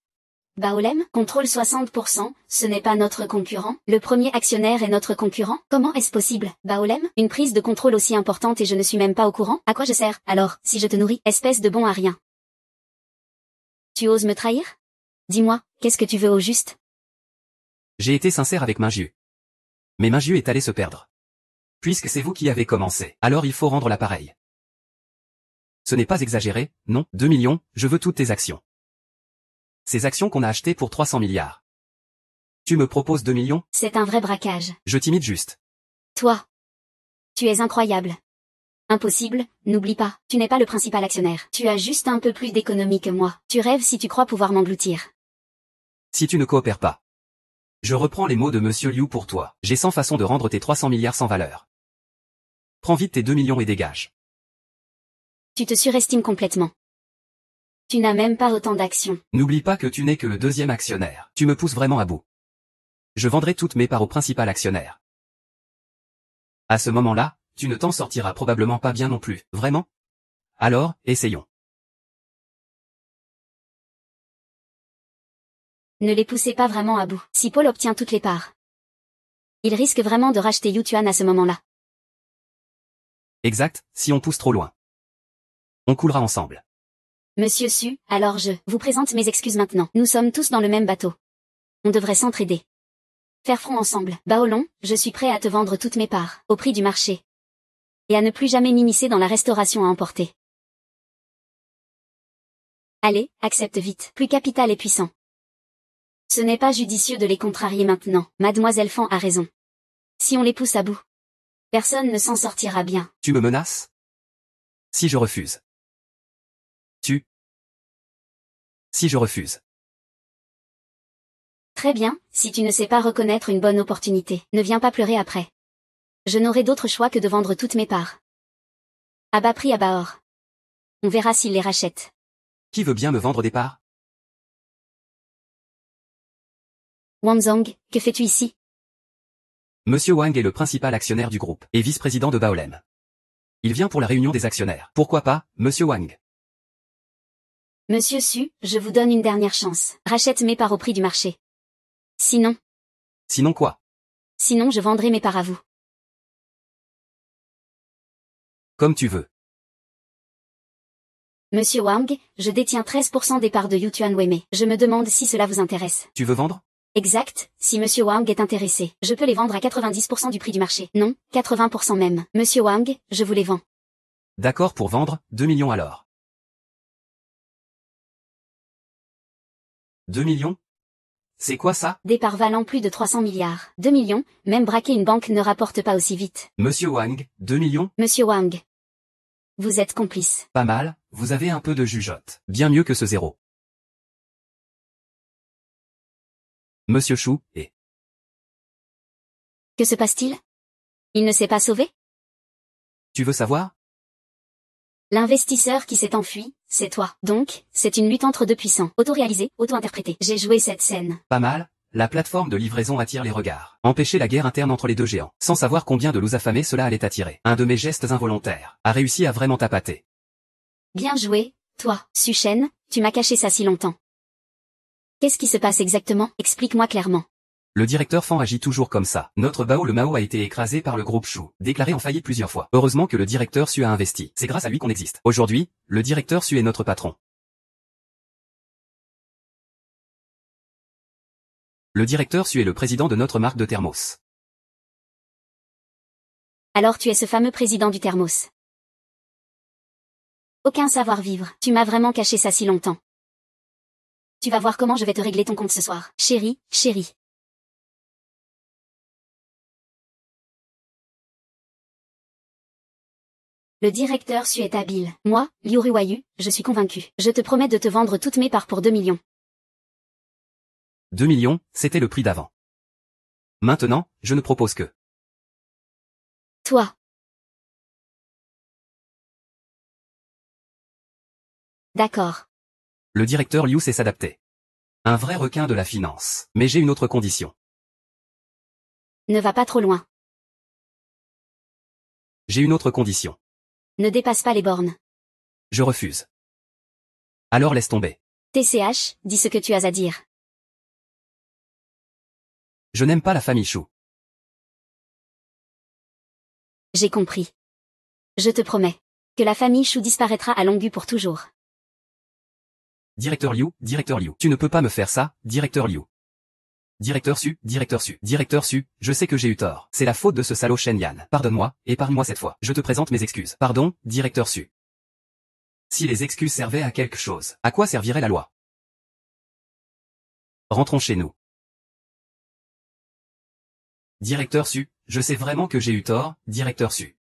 Speaker 1: Baolem, contrôle 60%, ce n'est pas notre concurrent. Le premier actionnaire est notre concurrent. Comment est-ce possible? Baolem, une prise de contrôle aussi importante et je ne suis même pas au courant. À quoi je sers, alors, si je te nourris, espèce de bon à rien? Tu oses me trahir? Dis-moi, qu'est-ce que tu veux au juste?
Speaker 2: J'ai été sincère avec Minju. Mais Minju est allé se perdre. Puisque c'est vous qui avez commencé, alors il faut rendre l'appareil. Ce n'est pas exagéré, non, 2 millions, je veux toutes tes actions. Ces actions qu'on a achetées pour 300 milliards. Tu me proposes 2 millions?
Speaker 1: C'est un vrai braquage.
Speaker 2: Je t'imite juste.
Speaker 1: Toi. Tu es incroyable. Impossible, n'oublie pas, tu n'es pas le principal actionnaire. Tu as juste un peu plus d'économie que moi. Tu rêves si tu crois pouvoir m'engloutir.
Speaker 2: Si tu ne coopères pas. Je reprends les mots de Monsieur Liu pour toi. J'ai 100 façons de rendre tes 300 milliards sans valeur. Prends vite tes 2 millions et dégage.
Speaker 1: Tu te surestimes complètement. Tu n'as même pas autant d'actions.
Speaker 2: N'oublie pas que tu n'es que le deuxième actionnaire. Tu me pousses vraiment à bout. Je vendrai toutes mes parts au principal actionnaire. À ce moment-là, tu ne t'en sortiras probablement pas bien non plus, vraiment? Alors, essayons.
Speaker 1: Ne les poussez pas vraiment à bout. Si Paul obtient toutes les parts, il risque vraiment de racheter Yutuan à ce moment-là.
Speaker 2: Exact, si on pousse trop loin. On coulera ensemble.
Speaker 1: Monsieur Su, alors je vous présente mes excuses maintenant. Nous sommes tous dans le même bateau. On devrait s'entraider. Faire front ensemble. Baolong, je suis prêt à te vendre toutes mes parts, au prix du marché. Et à ne plus jamais m'immiscer dans la restauration à emporter. Allez, accepte vite. Plus capital et puissant. Ce n'est pas judicieux de les contrarier maintenant. Mademoiselle Fan a raison. Si on les pousse à bout, personne ne s'en sortira bien.
Speaker 2: Tu me menaces? Si je refuse. Si je refuse.
Speaker 1: Très bien, si tu ne sais pas reconnaître une bonne opportunité, ne viens pas pleurer après. Je n'aurai d'autre choix que de vendre toutes mes parts. À bas prix à Baor. On verra s'il les rachète.
Speaker 2: Qui veut bien me vendre des parts?
Speaker 1: Wang Zhang, que fais-tu ici?
Speaker 2: Monsieur Wang est le principal actionnaire du groupe, et vice-président de Baolem. Il vient pour la réunion des actionnaires. Pourquoi pas, Monsieur Wang?
Speaker 1: Monsieur Su, je vous donne une dernière chance. Rachète mes parts au prix du marché. Sinon...
Speaker 2: Sinon quoi?
Speaker 1: Sinon je vendrai mes parts à vous.
Speaker 2: Comme tu veux.
Speaker 1: Monsieur Wang, je détiens 13% des parts de Yutuan Weme. Je me demande si cela vous intéresse.
Speaker 2: Tu veux vendre?
Speaker 1: Exact, si Monsieur Wang est intéressé, je peux les vendre à 90% du prix du marché. Non, 80% même. Monsieur Wang, je vous les vends.
Speaker 2: D'accord pour vendre, 2 millions alors. 2 millions? C'est quoi ça?
Speaker 1: Des parts valant plus de 300 milliards. 2 millions, même braquer une banque ne rapporte pas aussi vite.
Speaker 2: Monsieur Wang, 2 millions?
Speaker 1: Monsieur Wang. Vous êtes complice.
Speaker 2: Pas mal, vous avez un peu de jugeote. Bien mieux que ce zéro. Monsieur Chou, et...
Speaker 1: Que se passe-t-il? Il ne s'est pas sauvé?
Speaker 2: Tu veux savoir?
Speaker 1: L'investisseur qui s'est enfui, c'est toi. Donc, c'est une lutte entre deux puissants. Auto-réalisé, auto-interprété. J'ai joué cette scène.
Speaker 2: Pas mal, la plateforme de livraison attire les regards. Empêcher la guerre interne entre les deux géants. Sans savoir combien de loups affamés cela allait attirer. Un de mes gestes involontaires a réussi à vraiment tapater.
Speaker 1: Bien joué, toi, Suchen, tu m'as caché ça si longtemps. Qu'est-ce qui se passe exactement? Explique-moi clairement.
Speaker 2: Le directeur Fan agit toujours comme ça. Notre Bao le Mao a été écrasé par le groupe Shu, déclaré en faillite plusieurs fois. Heureusement que le directeur Su a investi. C'est grâce à lui qu'on existe. Aujourd'hui, le directeur Su est notre patron. Le directeur Su est le président de notre marque de thermos.
Speaker 1: Alors tu es ce fameux président du thermos. Aucun savoir-vivre. Tu m'as vraiment caché ça si longtemps. Tu vas voir comment je vais te régler ton compte ce soir. Chérie, chérie. Le directeur Su est habile. Moi, Liu Ruayu, je suis convaincu. Je te promets de te vendre toutes mes parts pour 2 millions.
Speaker 2: 2 millions, c'était le prix d'avant. Maintenant, je ne propose que.
Speaker 1: Toi. D'accord.
Speaker 2: Le directeur Liu sait s'adapter. Un vrai requin de la finance. Mais j'ai une autre condition.
Speaker 1: Ne va pas trop loin.
Speaker 2: J'ai une autre condition.
Speaker 1: Ne dépasse pas les bornes.
Speaker 2: Je refuse. Alors laisse tomber.
Speaker 1: TCH, dis ce que tu as à dire.
Speaker 2: Je n'aime pas la famille Shu.
Speaker 1: J'ai compris. Je te promets que la famille Shu disparaîtra à longue vue pour toujours.
Speaker 2: Directeur Liu, tu ne peux pas me faire ça, directeur Liu. Directeur Su, je sais que j'ai eu tort. C'est la faute de ce salaud Shen Yan. Pardonne-moi, épargne-moi cette fois. Je te présente mes excuses. Pardon, directeur Su. Si les excuses servaient à quelque chose, à quoi servirait la loi? Rentrons chez nous. Directeur Su, je sais vraiment que j'ai eu tort, directeur Su.